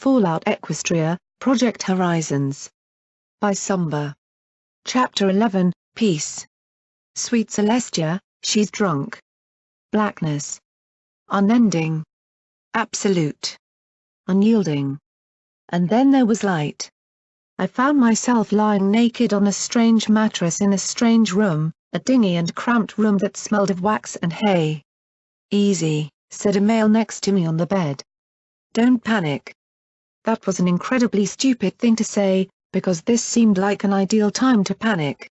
Fallout Equestria, Project Horizons. By Somber. Chapter 11, Peace. Sweet Celestia, she's drunk. Blackness. Unending. Absolute. Unyielding. And then there was light. I found myself lying naked on a strange mattress in a strange room, a dingy and cramped room that smelled of wax and hay. "Easy," said a male next to me on the bed. "Don't panic." That was an incredibly stupid thing to say, because this seemed like an ideal time to panic.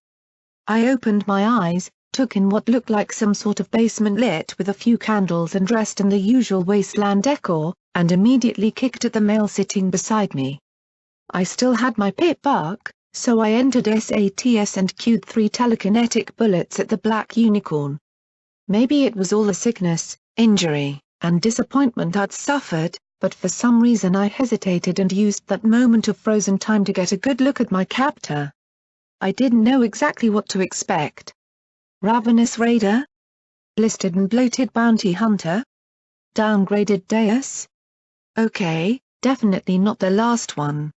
I opened my eyes, took in what looked like some sort of basement lit with a few candles and dressed in the usual wasteland decor, and immediately kicked at the male sitting beside me. I still had my pip buck, so I entered SATS and cued 3 telekinetic bullets at the black unicorn. Maybe it was all the sickness, injury, and disappointment I'd suffered, but for some reason I hesitated and used that moment of frozen time to get a good look at my captor. I didn't know exactly what to expect. Ravenous raider? Blistered and bloated bounty hunter? Downgraded deus? Okay, definitely not the last one.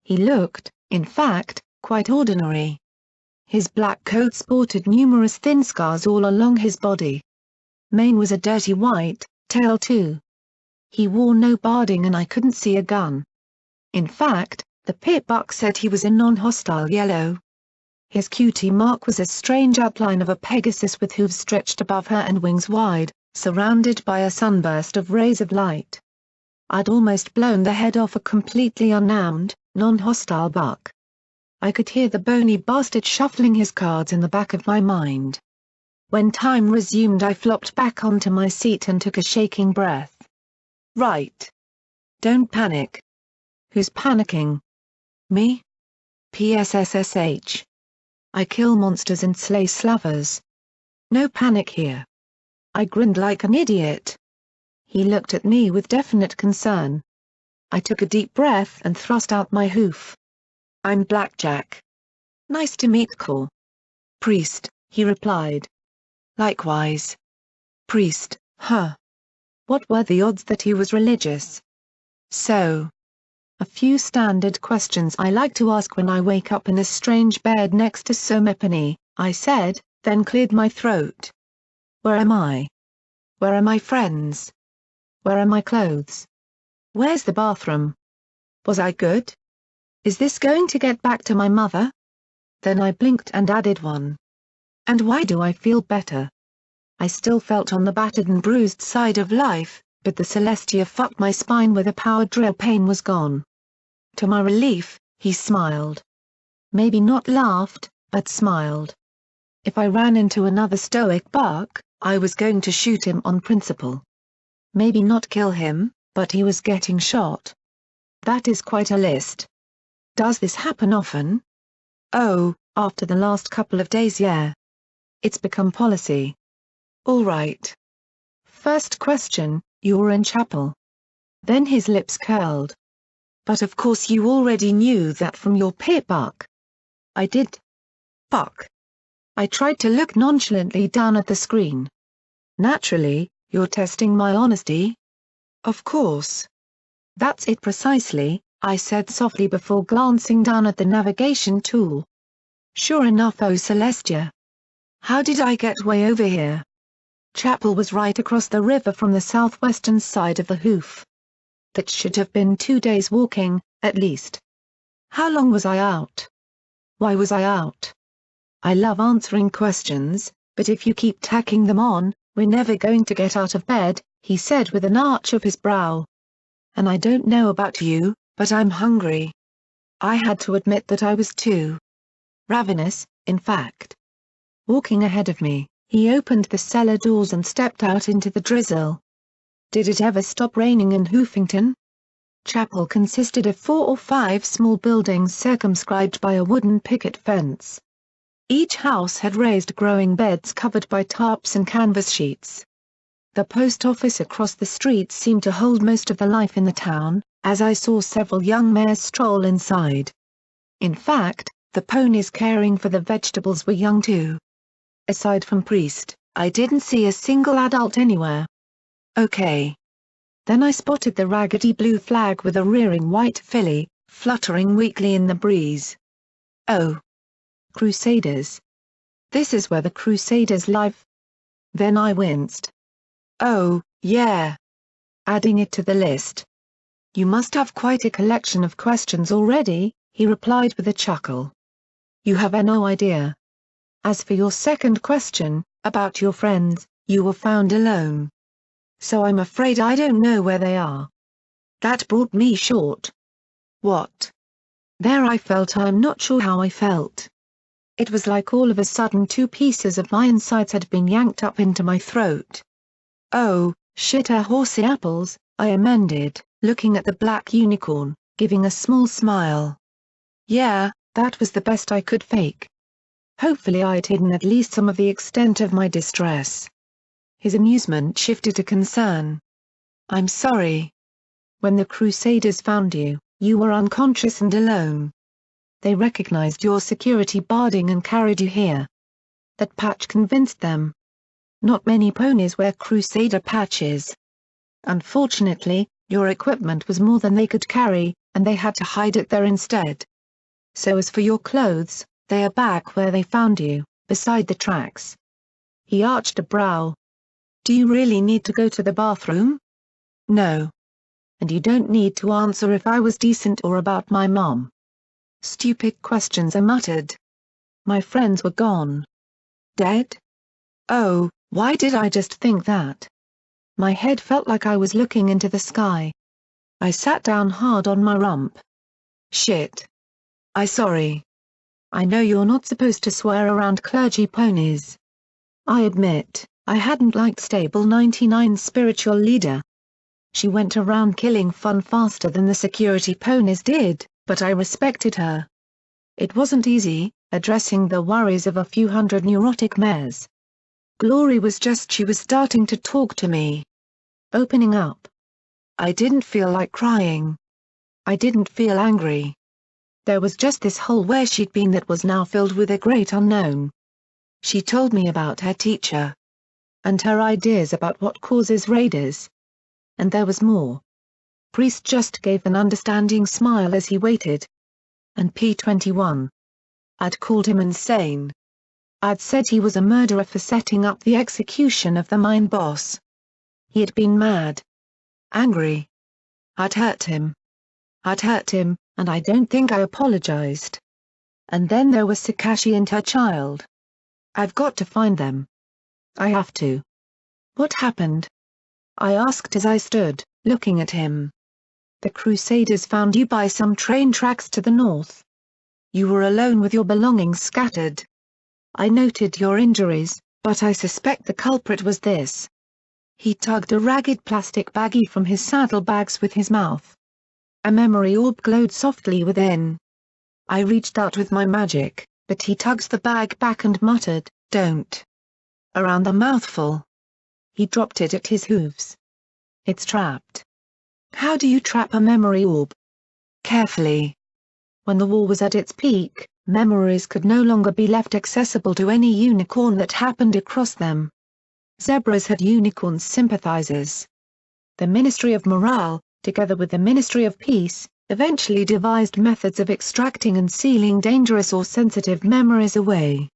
He looked, in fact, quite ordinary. His black coat sported numerous thin scars all along his body. Mane was a dirty white, tail too. He wore no barding and I couldn't see a gun. In fact, the pip buck said he was a non-hostile yellow. His cutie mark was a strange outline of a Pegasus with hooves stretched above her and wings wide, surrounded by a sunburst of rays of light. I'd almost blown the head off a completely unarmed, non-hostile buck. I could hear the bony bastard shuffling his cards in the back of my mind. When time resumed I flopped back onto my seat and took a shaking breath. Right. Don't panic. Who's panicking? Me? PSSSH. I kill monsters and slay slavers. No panic here. I grinned like an idiot. He looked at me with definite concern. I took a deep breath and thrust out my hoof. I'm Blackjack. Nice to meet you. Priest, he replied. Likewise. Priest, huh? What were the odds that he was religious? So. A few standard questions I like to ask when I wake up in a strange bed next to cyberpony, I said, then cleared my throat. Where am I? Where are my friends? Where are my clothes? Where's the bathroom? Was I good? Is this going to get back to my mother? Then I blinked and added one. And why do I feel better? I still felt on the battered and bruised side of life, but the Celestia fucked my spine with a power drill. Pain was gone. To my relief, he smiled. Maybe not laughed, but smiled. If I ran into another stoic buck, I was going to shoot him on principle. Maybe not kill him, but he was getting shot. That is quite a list. Does this happen often? Oh, after the last couple of days, yeah. It's become policy. All right. First question, you're in chapel. Then his lips curled. But of course you already knew that from your pip buck. I did. Buck. I tried to look nonchalantly down at the screen. Naturally, you're testing my honesty? Of course. That's it precisely, I said softly before glancing down at the navigation tool. Sure enough, oh Celestia. How did I get way over here? Chapel was right across the river from the southwestern side of the Hoof. That should have been 2 days walking, at least. How long was I out? Why was I out? I love answering questions, but if you keep tacking them on, we're never going to get out of bed, he said with an arch of his brow. And I don't know about you, but I'm hungry. I had to admit that I was too. Ravenous, in fact. Walking ahead of me, he opened the cellar doors and stepped out into the drizzle. Did it ever stop raining in Hoofington? Chapel consisted of 4 or 5 small buildings circumscribed by a wooden picket fence. Each house had raised growing beds covered by tarps and canvas sheets. The post office across the street seemed to hold most of the life in the town, as I saw several young mares stroll inside. In fact, the ponies caring for the vegetables were young too. Aside from Priest, I didn't see a single adult anywhere. Okay. Then I spotted the raggedy blue flag with a rearing white filly, fluttering weakly in the breeze. Oh. Crusaders. This is where the Crusaders live? Then I winced. Oh, yeah. Adding it to the list. You must have quite a collection of questions already, he replied with a chuckle. You have no idea. As for your second question, about your friends, you were found alone. So I'm afraid I don't know where they are. That brought me short. What? There I felt I'm not sure how I felt. It was like all of a sudden 2 pieces of my insides had been yanked up into my throat. Oh, shitter horsey apples, I amended, looking at the black unicorn, giving a small smile. Yeah, that was the best I could fake. Hopefully I'd hidden at least some of the extent of my distress. His amusement shifted to concern. I'm sorry. When the Crusaders found you, you were unconscious and alone. They recognized your security barding and carried you here. That patch convinced them. Not many ponies wear Crusader patches. Unfortunately, your equipment was more than they could carry, and they had to hide it there instead. So as for your clothes, they are back where they found you, beside the tracks. He arched a brow. Do you really need to go to the bathroom? No. And you don't need to answer if I was decent or about my mom. Stupid questions, I muttered. My friends were gone. Dead? Oh, why did I just think that? My head felt like I was looking into the sky. I sat down hard on my rump. Shit. Sorry. I know you're not supposed to swear around clergy ponies. I admit, I hadn't liked Stable 99's spiritual leader. She went around killing fun faster than the security ponies did, but I respected her. It wasn't easy, addressing the worries of a few hundred neurotic mares. Glory was just she was starting to talk to me. Opening up. I didn't feel like crying. I didn't feel angry. There was just this hole where she'd been that was now filled with a great unknown. She told me about her teacher. And her ideas about what causes raiders. And there was more. Priest just gave an understanding smile as he waited. And P-21. I'd called him insane. I'd said he was a murderer for setting up the execution of the mine boss. He had been mad. Angry. I'd hurt him, and I don't think I apologized. And then there was Sakashi and her child. I've got to find them. I have to. What happened? I asked as I stood, looking at him. The Crusaders found you by some train tracks to the north. You were alone with your belongings scattered. I noted your injuries, but I suspect the culprit was this. He tugged a ragged plastic baggie from his saddlebags with his mouth. A memory orb glowed softly within. I reached out with my magic, but he tugged the bag back and muttered, "Don't." Around the mouthful. He dropped it at his hooves. It's trapped. How do you trap a memory orb? Carefully. When the war was at its peak, memories could no longer be left accessible to any unicorn that happened across them. Zebras had unicorn sympathizers. The Ministry of Morale, together with the Ministry of Peace, eventually devised methods of extracting and sealing dangerous or sensitive memories away.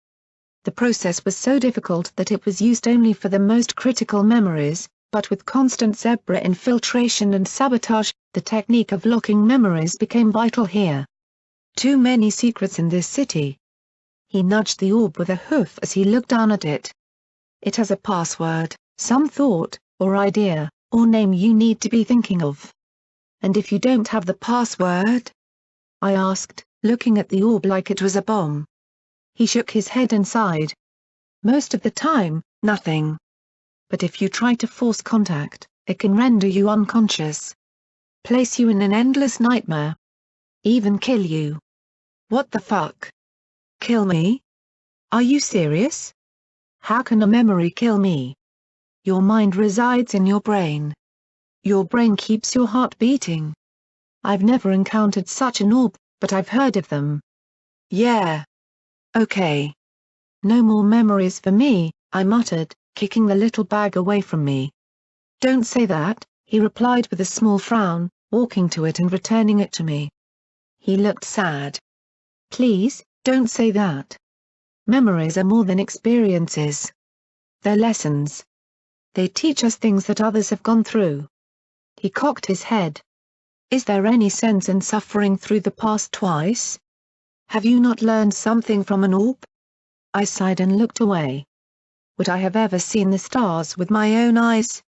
The process was so difficult that it was used only for the most critical memories, but with constant zebra infiltration and sabotage, the technique of locking memories became vital here. Too many secrets in this city. He nudged the orb with a hoof as he looked down at it. It has a password, some thought, or idea, or name you need to be thinking of. And if you don't have the password? I asked, looking at the orb like it was a bomb. He shook his head and sighed. Most of the time, nothing. But if you try to force contact, it can render you unconscious. Place you in an endless nightmare. Even kill you. What the fuck? Kill me? Are you serious? How can a memory kill me? Your mind resides in your brain. Your brain keeps your heart beating. I've never encountered such an orb, but I've heard of them. Yeah. Okay. No more memories for me, I muttered, kicking the little bag away from me. Don't say that, he replied with a small frown, walking to it and returning it to me. He looked sad. Please, don't say that. Memories are more than experiences. They're lessons. They teach us things that others have gone through. He cocked his head. Is there any sense in suffering through the past twice? Have you not learned something from an orb? I sighed and looked away. Would I have ever seen the stars with my own eyes?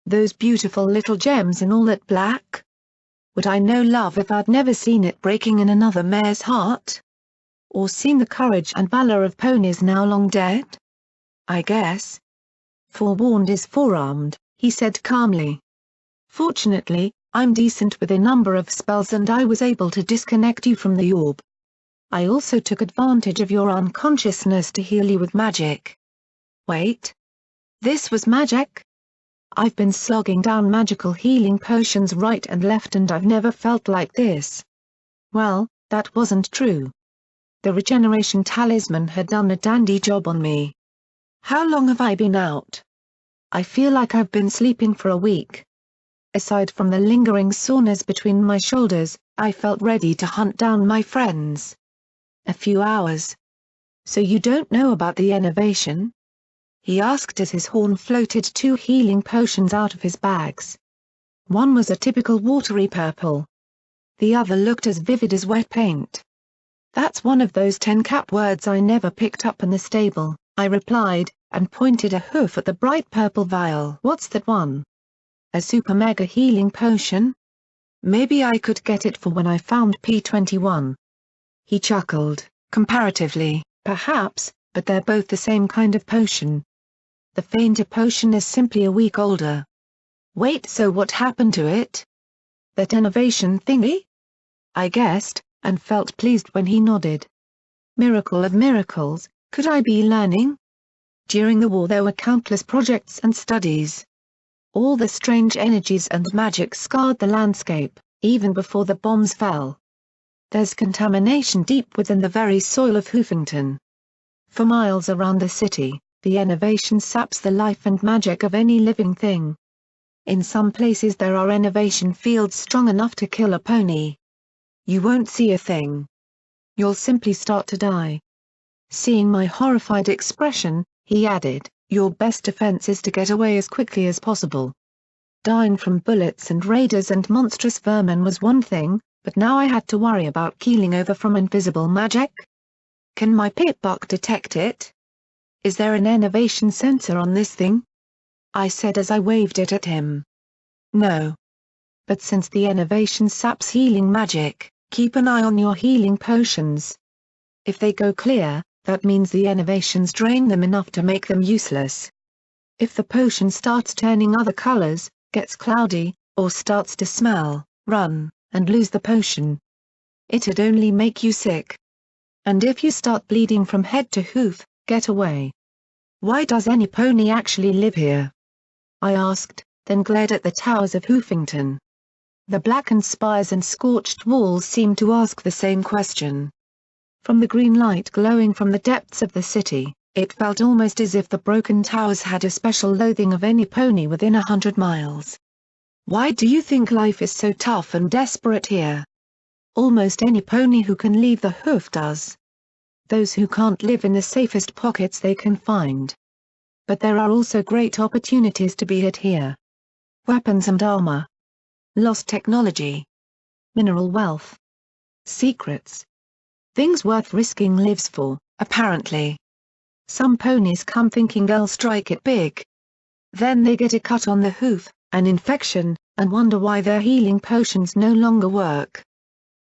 Those beautiful little gems in all that black? Would I know love if I'd never seen it breaking in another mare's heart? Or seen the courage and valor of ponies now long dead? I guess. Forewarned is forearmed, he said calmly. Fortunately, I'm decent with a number of spells and I was able to disconnect you from the orb. I also took advantage of your unconsciousness to heal you with magic. Wait. This was magic? I've been slogging down magical healing potions right and left and I've never felt like this. Well, that wasn't true. The regeneration talisman had done a dandy job on me. How long have I been out? I feel like I've been sleeping for a week. Aside from the lingering soreness between my shoulders, I felt ready to hunt down my friends. A few hours. So you don't know about the innovation? He asked as his horn floated 2 healing potions out of his bags. One was a typical watery purple. The other looked as vivid as wet paint. That's one of those 10-cap words I never picked up in the stable, I replied, and pointed a hoof at the bright purple vial. What's that one? A super mega healing potion? Maybe I could get it for when I found P21. He chuckled, comparatively, perhaps, but they're both the same kind of potion. The fainter potion is simply a week older. Wait, so what happened to it? That innovation thingy? I guessed, and felt pleased when he nodded. Miracle of miracles, could I be learning? During the war there were countless projects and studies. All the strange energies and magic scarred the landscape, even before the bombs fell. There's contamination deep within the very soil of Hoofington. For miles around the city, the innovation saps the life and magic of any living thing. In some places there are innovation fields strong enough to kill a pony. You won't see a thing. You'll simply start to die. Seeing my horrified expression, he added, your best defense is to get away as quickly as possible. Dying from bullets and raiders and monstrous vermin was one thing, but now I had to worry about keeling over from invisible magic? Can my pip-buck detect it? Is there an innovation sensor on this thing? I said as I waved it at him. No. But since the innovation saps healing magic, keep an eye on your healing potions. If they go clear, that means the innovations drain them enough to make them useless. If the potion starts turning other colors, gets cloudy, or starts to smell, run, and lose the potion. It'd only make you sick. And if you start bleeding from head to hoof, get away. Why does any pony actually live here? I asked, then glared at the towers of Hoofington. The blackened spires and scorched walls seemed to ask the same question. From the green light glowing from the depths of the city, it felt almost as if the broken towers had a special loathing of any pony within 100 miles. Why do you think life is so tough and desperate here? Almost any pony who can leave the hoof does. Those who can't live in the safest pockets they can find. But there are also great opportunities to be had here. Weapons and armor. Lost technology. Mineral wealth. Secrets. Things worth risking lives for, apparently. Some ponies come thinking they'll strike it big. Then they get a cut on the hoof, an infection, and wonder why their healing potions no longer work.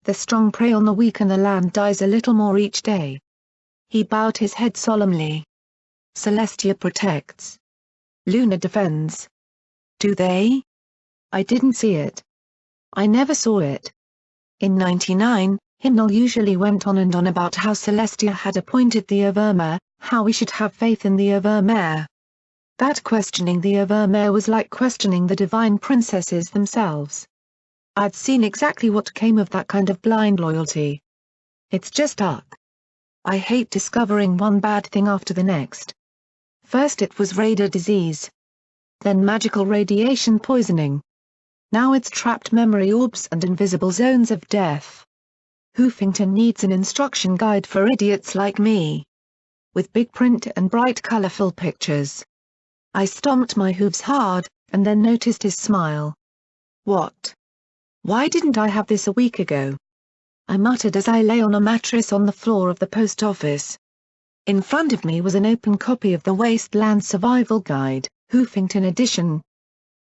The strong prey on the weak and the land dies a little more each day. He bowed his head solemnly. Celestia protects. Luna defends. Do they? I didn't see it. I never saw it. In '99, Hymnal usually went on and on about how Celestia had appointed the Overmare, how we should have faith in the Overmare. That questioning the Overmare was like questioning the divine princesses themselves. I'd seen exactly what came of that kind of blind loyalty. It's just luck. I hate discovering one bad thing after the next. First it was raider disease. Then magical radiation poisoning. Now it's trapped memory orbs and invisible zones of death. Hoofington needs an instruction guide for idiots like me. With big print and bright colorful pictures. I stomped my hooves hard, and then noticed his smile. What? Why didn't I have this a week ago? I muttered as I lay on a mattress on the floor of the post office. In front of me was an open copy of the Wasteland Survival Guide, Hoofington edition.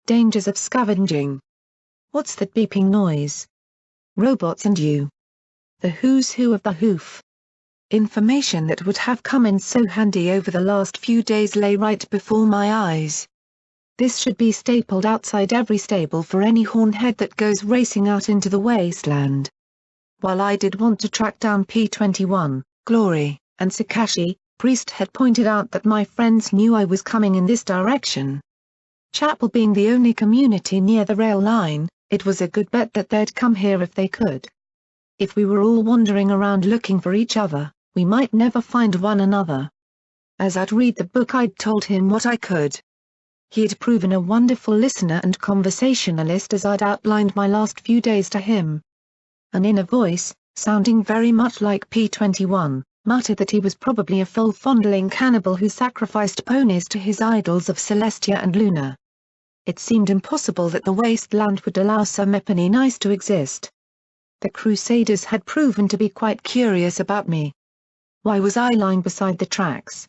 Dangers of scavenging. What's that beeping noise? Robots and you. The who's who of the hoof. Information that would have come in so handy over the last few days lay right before my eyes. This should be stapled outside every stable for any hornhead that goes racing out into the wasteland. While I did want to track down P-21, Glory, and Sakashi, Priest had pointed out that my friends knew I was coming in this direction. Chapel being the only community near the rail line, it was a good bet that they'd come here if they could. If we were all wandering around looking for each other, we might never find one another. As I'd read the book I'd told him what I could. He had proven a wonderful listener and conversationalist as I'd outlined my last few days to him. An inner voice, sounding very much like P-21, muttered that he was probably a full-fondling cannibal who sacrificed ponies to his idols of Celestia and Luna. It seemed impossible that the wasteland would allow cyberpony nice to exist. The Crusaders had proven to be quite curious about me. Why was I lying beside the tracks?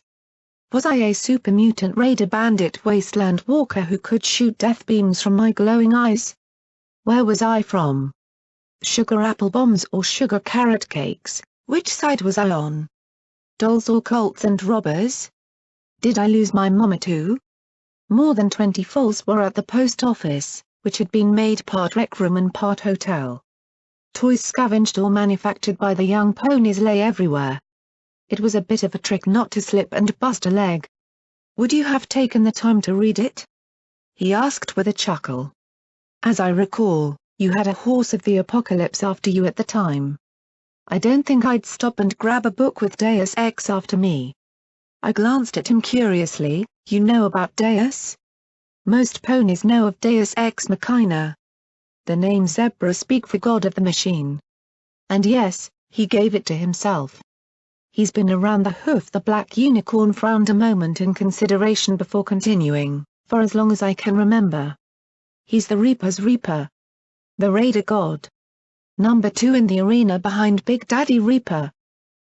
Was I a super mutant raider bandit wasteland walker who could shoot death beams from my glowing eyes? Where was I from? Sugar apple bombs or sugar carrot cakes, which side was I on? Dolls or cults and robbers? Did I lose my mama too? More than 20 fools were at the post office, which had been made part rec room and part hotel. Toys scavenged or manufactured by the young ponies lay everywhere. It was a bit of a trick not to slip and bust a leg. Would you have taken the time to read it? He asked with a chuckle. As I recall, you had a horse of the apocalypse after you at the time. I don't think I'd stop and grab a book with Deus Ex after me. I glanced at him curiously. You know about Deus? Most ponies know of Deus Ex Machina. The name Zebra speak for God of the Machine. And yes, he gave it to himself. He's been around the hoof. The black unicorn frowned a moment in consideration before continuing, for as long as I can remember. He's the Reaper's Reaper. The Raider God. Number 2 in the arena behind Big Daddy Reaper.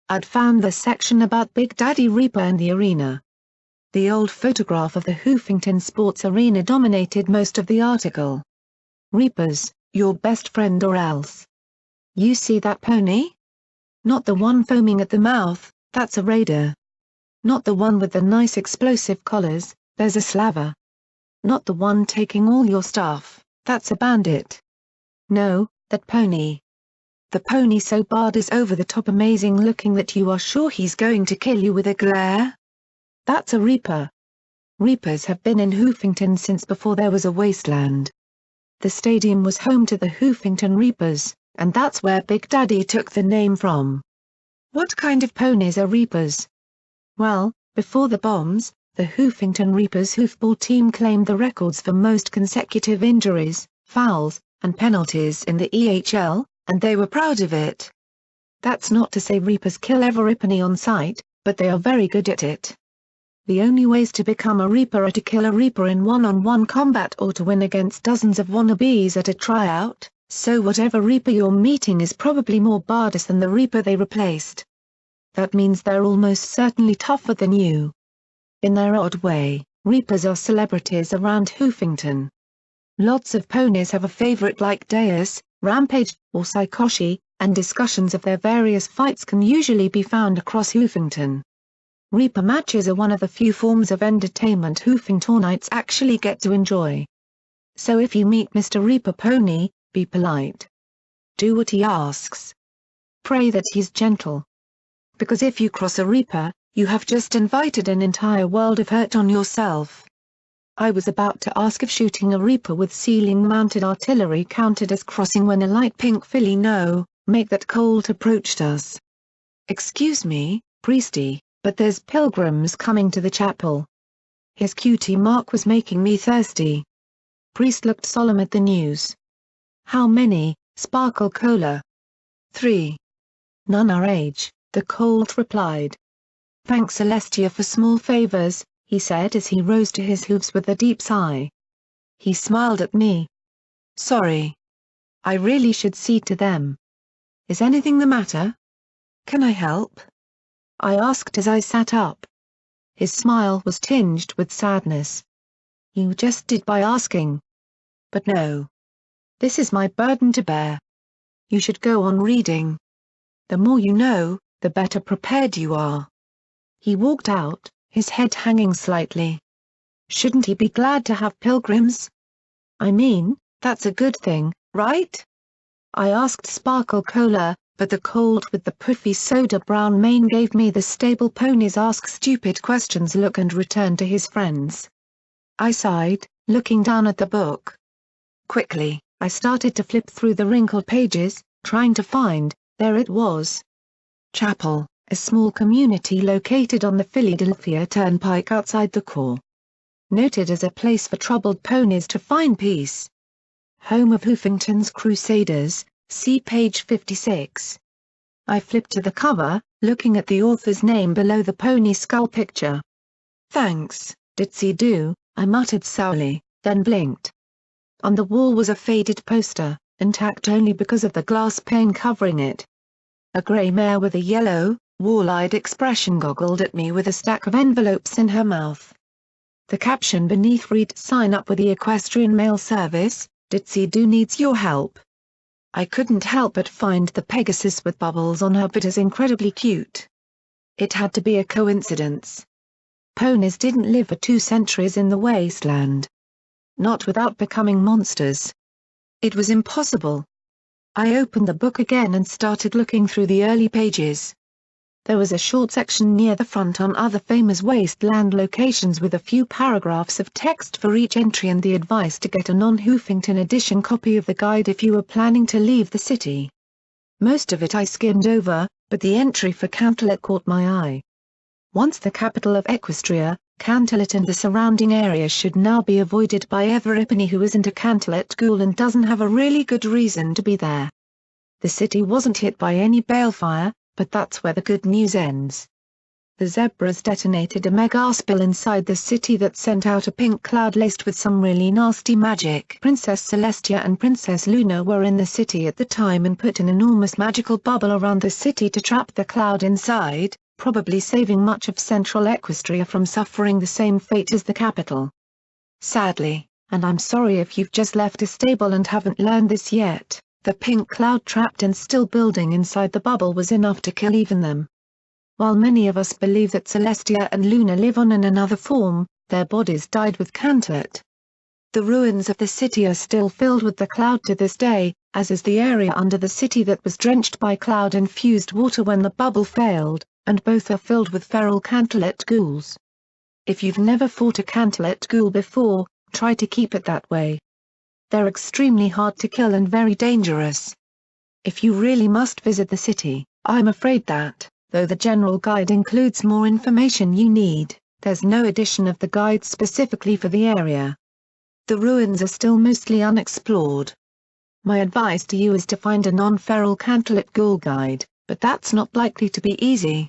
I'd found the section about Big Daddy Reaper in the arena. The old photograph of the Hoofington Sports Arena dominated most of the article. Reapers, your best friend or else. You see that pony? Not the one foaming at the mouth, that's a raider. Not the one with the nice explosive collars, there's a slaver. Not the one taking all your stuff, that's a bandit. No, that pony. The pony so barred is over the top amazing looking that you are sure he's going to kill you with a glare? That's a reaper. Reapers have been in Hoofington since before there was a wasteland. The stadium was home to the Hoofington Reapers, and that's where Big Daddy took the name from. What kind of ponies are Reapers? Well, before the bombs, the Hoofington Reapers hoofball team claimed the records for most consecutive injuries, fouls, and penalties in the EHL, and they were proud of it. That's not to say Reapers kill every pony on sight, but they are very good at it. The only ways to become a Reaper are to kill a Reaper in one-on-one combat or to win against dozens of wannabes at a tryout, so whatever Reaper you're meeting is probably more badass than the Reaper they replaced. That means they're almost certainly tougher than you. In their odd way, Reapers are celebrities around Hoofington. Lots of ponies have a favorite like Deus, Rampage, or Psychoshi, and discussions of their various fights can usually be found across Hoofington. Reaper matches are one of the few forms of entertainment Hoofingtonites actually get to enjoy. So if you meet Mr. Reaper Pony, be polite. Do what he asks. Pray that he's gentle. Because if you cross a Reaper, you have just invited an entire world of hurt on yourself. I was about to ask if shooting a Reaper with ceiling-mounted artillery counted as crossing when a light pink filly make that colt approached us. Excuse me, Priesty, but there's pilgrims coming to the chapel. His cutie mark was making me thirsty. priest looked solemn at the news. "How many, Sparkle Cola?" "3. "None our age," the colt replied. "Thanks Celestia for small favors," he said as he rose to his hooves with a deep sigh. He smiled at me. "Sorry. I really should see to them. Is anything the matter? Can I help?" I asked as I sat up. His smile was tinged with sadness. "You just did by asking. But no. This is my burden to bear. You should go on reading. The more you know, the better prepared you are." He walked out, his head hanging slightly. "Shouldn't he be glad to have pilgrims? I mean, that's a good thing, right?" I asked Sparkle Cola, but the colt with the puffy soda brown mane gave me the stable ponies ask stupid questions look and returned to his friends. I sighed, looking down at the book. Quickly, I started to flip through the wrinkled pages, trying to find, there it was. Chapel, a small community located on the Philadelphia Turnpike outside the core. Noted as a place for troubled ponies to find peace. Home of Hoofington's Crusaders, see page 56. I flipped to the cover, looking at the author's name below the pony skull picture. "Thanks, Ditsy-do," I muttered sourly, then blinked. On the wall was a faded poster, intact only because of the glass pane covering it. A grey mare with a yellow, wall-eyed expression goggled at me with a stack of envelopes in her mouth. The caption beneath read "Sign up with the Equestrian Mail Service, Ditsy-do needs your help." I couldn't help but find the Pegasus with bubbles on her bit as incredibly cute. It had to be a coincidence. Ponies didn't live for 2 centuries in the wasteland. Not without becoming monsters. It was impossible. I opened the book again and started looking through the early pages. There was a short section near the front on other famous wasteland locations with a few paragraphs of text for each entry and the advice to get a non-Hoofington edition copy of the guide if you were planning to leave the city. Most of it I skimmed over, but the entry for Canterlot caught my eye. Once the capital of Equestria, Canterlot and the surrounding area should now be avoided by every who isn't a Canterlot ghoul and doesn't have a really good reason to be there. The city wasn't hit by any balefire, but that's where the good news ends. The zebras detonated a mega-spill inside the city that sent out a pink cloud laced with some really nasty magic. Princess Celestia and Princess Luna were in the city at the time and put an enormous magical bubble around the city to trap the cloud inside, probably saving much of central Equestria from suffering the same fate as the capital. Sadly, and I'm sorry if you've just left a stable and haven't learned this yet, the pink cloud trapped and still building inside the bubble was enough to kill even them. While many of us believe that Celestia and Luna live on in another form, their bodies died with Canterlot. The ruins of the city are still filled with the cloud to this day, as is the area under the city that was drenched by cloud-infused water when the bubble failed, and both are filled with feral Canterlot ghouls. If you've never fought a Canterlot ghoul before, try to keep it that way. They're extremely hard to kill and very dangerous. If you really must visit the city, I'm afraid that, though the general guide includes more information you need, there's no edition of the guide specifically for the area. The ruins are still mostly unexplored. My advice to you is to find a non-feral Canterlot ghoul guide, but that's not likely to be easy.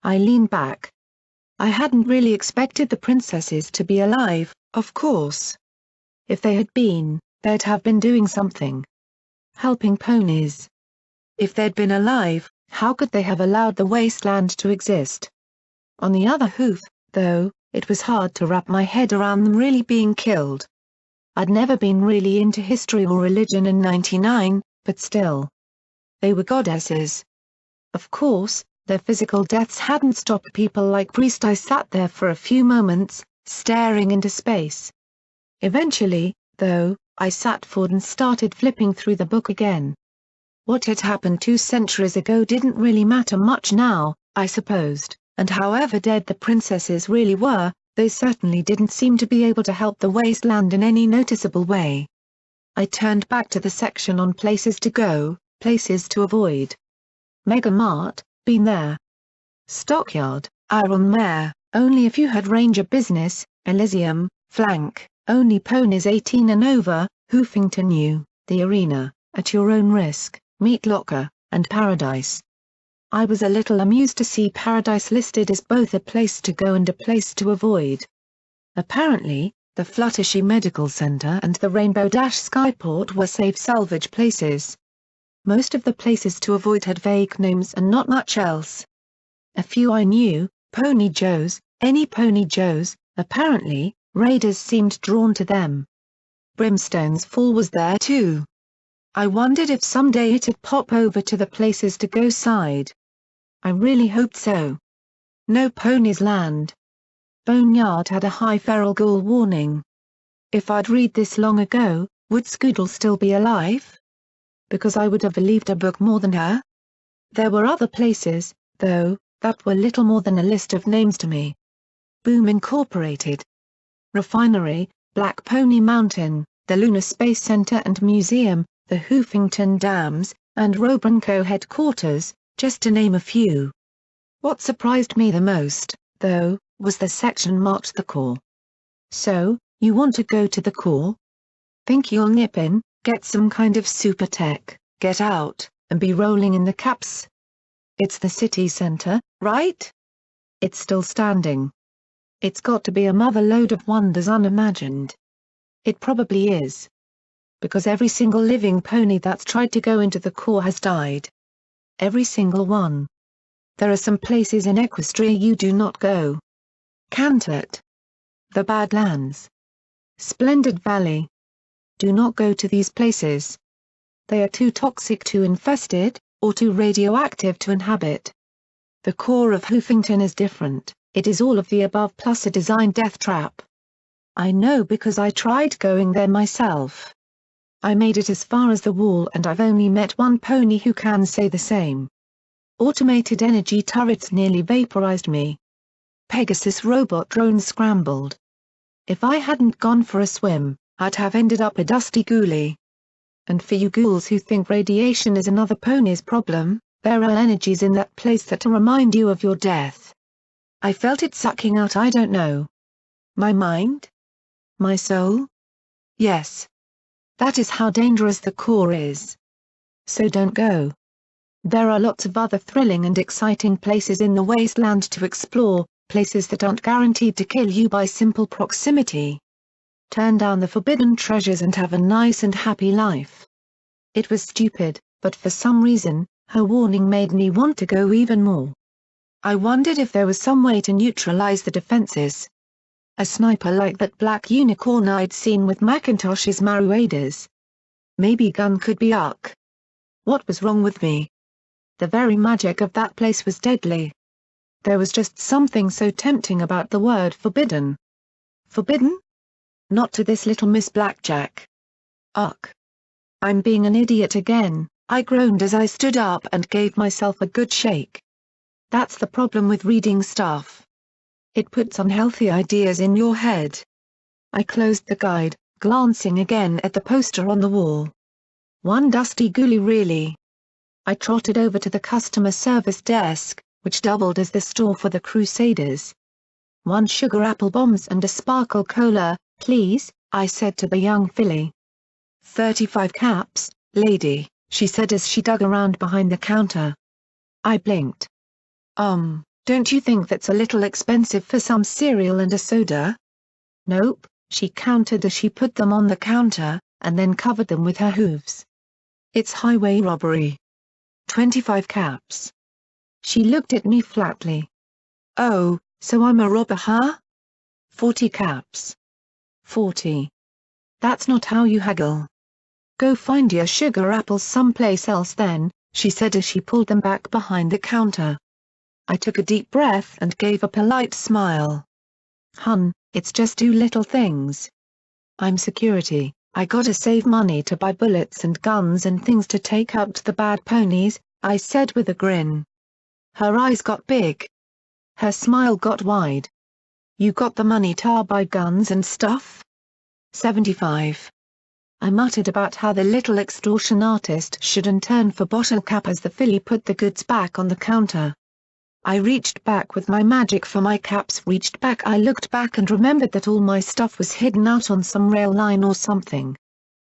I leaned back. I hadn't really expected the princesses to be alive, of course. If they had been, they'd have been doing something. Helping ponies. If they'd been alive, how could they have allowed the wasteland to exist? On the other hoof, though, it was hard to wrap my head around them really being killed. I'd never been really into history or religion in '99, but still. They were goddesses. Of course, their physical deaths hadn't stopped people like Priest. I sat there for a few moments, staring into space. Eventually, though, I sat forward and started flipping through the book again. What had happened 2 centuries ago didn't really matter much now, I supposed, and however dead the princesses really were, they certainly didn't seem to be able to help the wasteland in any noticeable way. I turned back to the section on places to go, places to avoid. Mega Mart, been there. Stockyard, Mare, only if you had ranger business, Elysium, flank, Only ponies 18 and over, Hoofington U, the arena, at your own risk, Meat Locker, and Paradise. I was a little amused to see Paradise listed as both a place to go and a place to avoid. Apparently, the Fluttershy Medical Center and the Rainbow Dash Skyport were safe salvage places. Most of the places to avoid had vague names and not much else. A few I knew, Pony Joe's, any Pony Joe's, apparently, raiders seemed drawn to them. Brimstone's Fall was there too. I wondered if someday it'd pop over to the places to go side. I really hoped so. No Ponies Land. Boneyard had a high feral ghoul warning. If I'd read this long ago, would Scoodle still be alive? Because I would have believed a book more than her? There were other places, though, that were little more than a list of names to me. Boom Incorporated. Refinery, Black Pony Mountain, the Lunar Space Center and Museum, the Hoofington Dams, and Robronco headquarters, just to name a few. What surprised me the most, though, was the section marked the core. So, you want to go to the core? Think you'll nip in, get some kind of super tech, get out, and be rolling in the caps? It's the city center, right? It's still standing. It's got to be a mother load of wonders unimagined. It probably is. Because every single living pony that's tried to go into the core has died. Every single one. There are some places in Equestria you do not go. Canterbury. The Badlands. Splendid Valley. Do not go to these places. They are too toxic to infested, or too radioactive to inhabit. The core of Hoofington is different, it is all of the above plus a designed death trap. I know because I tried going there myself. I made it as far as the wall and I've only met one pony who can say the same. Automated energy turrets nearly vaporized me. Pegasus robot drones scrambled. If I hadn't gone for a swim, I'd have ended up a dusty ghoulie. And for you ghouls who think radiation is another pony's problem, there are energies in that place that remind you of your death. I felt it sucking out I don't know. My mind? My soul? Yes. That is how dangerous the core is. So don't go. There are lots of other thrilling and exciting places in the wasteland to explore, places that aren't guaranteed to kill you by simple proximity. Turn down the forbidden treasures and have a nice and happy life. It was stupid, but for some reason, her warning made me want to go even more. I wondered if there was some way to neutralize the defenses. A sniper like that black unicorn I'd seen with Macintosh's Mare raiders. Maybe gun could be uck. What was wrong with me? The very magic of that place was deadly. There was just something so tempting about the word forbidden. Forbidden? Not to this little Miss Blackjack. Uck. I'm being an idiot again, I groaned as I stood up and gave myself a good shake. That's the problem with reading stuff. It puts unhealthy ideas in your head. I closed the guide, glancing again at the poster on the wall. One dusty ghoulie really. I trotted over to the customer service desk, which doubled as the store for the Crusaders. 1 sugar apple bombs and a sparkle cola, please, I said to the young filly. 35 caps, lady, she said as she dug around behind the counter. I blinked. Don't you think that's a little expensive for some cereal and a soda? Nope, she countered as she put them on the counter, and then covered them with her hooves. It's highway robbery. 25 caps. She looked at me flatly. Oh, so I'm a robber, huh? 40 caps. 40. That's not how you haggle. Go find your sugar apples someplace else then, she said as she pulled them back behind the counter. I took a deep breath and gave a polite smile. Hun, it's just 2 little things. I'm security, I gotta save money to buy bullets and guns and things to take out the bad ponies, I said with a grin. Her eyes got big. Her smile got wide. You got the money to buy guns and stuff? 75. I muttered about how the little extortion artist should in turn for bottle cap as the filly put the goods back on the counter. I reached back with my magic for my caps. I looked back and remembered that all my stuff was hidden out on some rail line or something.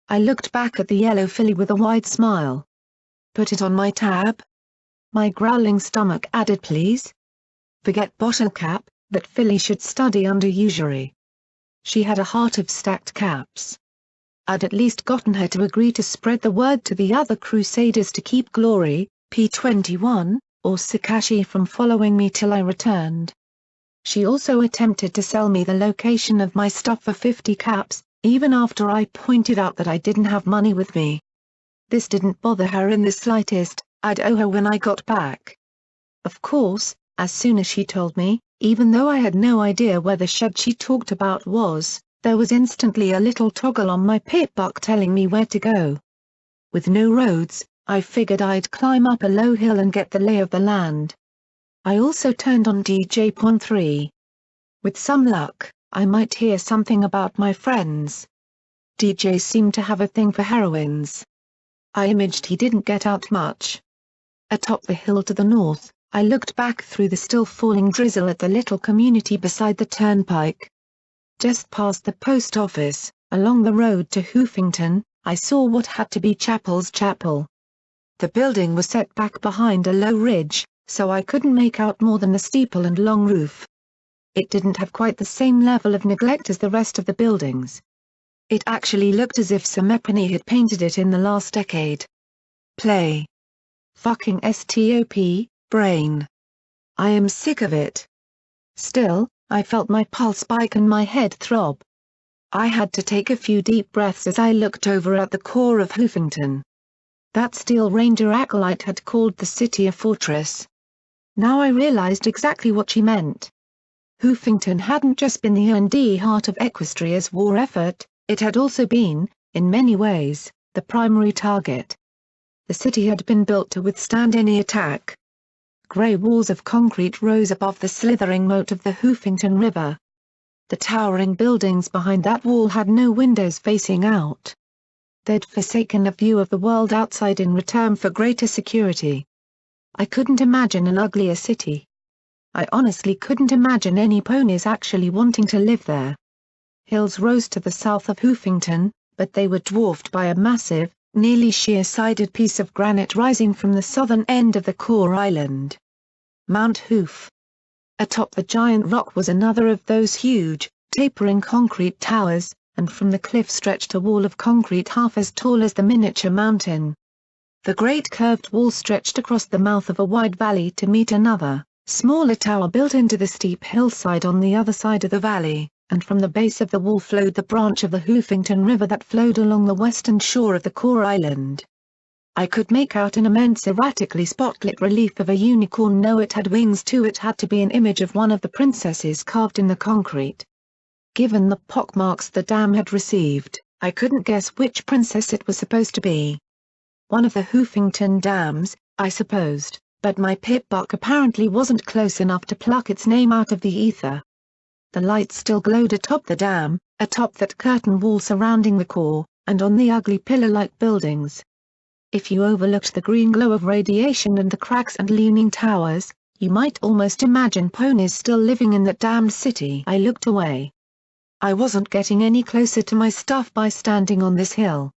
I looked back at the yellow filly with a wide smile. Put it on my tab? My growling stomach added, please. Forget bottle cap, that filly should study under usury. She had a heart of stacked caps. I'd at least gotten her to agree to spread the word to the other Crusaders to keep Glory, P21, or Sakashi from following me till I returned. She also attempted to sell me the location of my stuff for 50 caps, even after I pointed out that I didn't have money with me. This didn't bother her in the slightest. I'd owe her when I got back. Of course, as soon as she told me, even though I had no idea where the shed she talked about was, there was instantly a little toggle on my pip-buck telling me where to go. With no roads, I figured I'd climb up a low hill and get the lay of the land. I also turned on DJ Pon 3. With some luck, I might hear something about my friends. DJ seemed to have a thing for heroines. I imaged he didn't get out much. Atop the hill to the north, I looked back through the still falling drizzle at the little community beside the turnpike. Just past the post office, along the road to Hoofington, I saw what had to be Chapel's Chapel. The building was set back behind a low ridge, so I couldn't make out more than the steeple and long roof. It didn't have quite the same level of neglect as the rest of the buildings. It actually looked as if cyberpony had painted it in the last decade. Play. Fucking stop, brain. I am sick of it. Still, I felt my pulse spike and my head throb. I had to take a few deep breaths as I looked over at the core of Hoofington. That Steel Ranger acolyte had called the city a fortress. Now I realized exactly what she meant. Hoofington hadn't just been the R&D heart of Equestria's war effort, it had also been, in many ways, the primary target. The city had been built to withstand any attack. Grey walls of concrete rose above the slithering moat of the Hoofington River. The towering buildings behind that wall had no windows facing out. They'd forsaken a view of the world outside in return for greater security. I couldn't imagine an uglier city. I honestly couldn't imagine any ponies actually wanting to live there. Hills rose to the south of Hoofington, but they were dwarfed by a massive, nearly sheer-sided piece of granite rising from the southern end of the core island. Mount Hoof. Atop the giant rock was another of those huge, tapering concrete towers, and from the cliff stretched a wall of concrete half as tall as the miniature mountain. The great curved wall stretched across the mouth of a wide valley to meet another, smaller tower built into the steep hillside on the other side of the valley, and from the base of the wall flowed the branch of the Hoofington River that flowed along the western shore of the core island. I could make out an immense erratically spotlit relief of a unicorn. No, it had wings too. It had to be an image of one of the princesses carved in the concrete. Given the pockmarks the dam had received, I couldn't guess which princess it was supposed to be. One of the Hoofington dams, I supposed, but my pip-buck apparently wasn't close enough to pluck its name out of the ether. The lights still glowed atop the dam, atop that curtain wall surrounding the core, and on the ugly pillar-like buildings. If you overlooked the green glow of radiation and the cracks and leaning towers, you might almost imagine ponies still living in that damned city. I looked away. I wasn't getting any closer to my stuff by standing on this hill.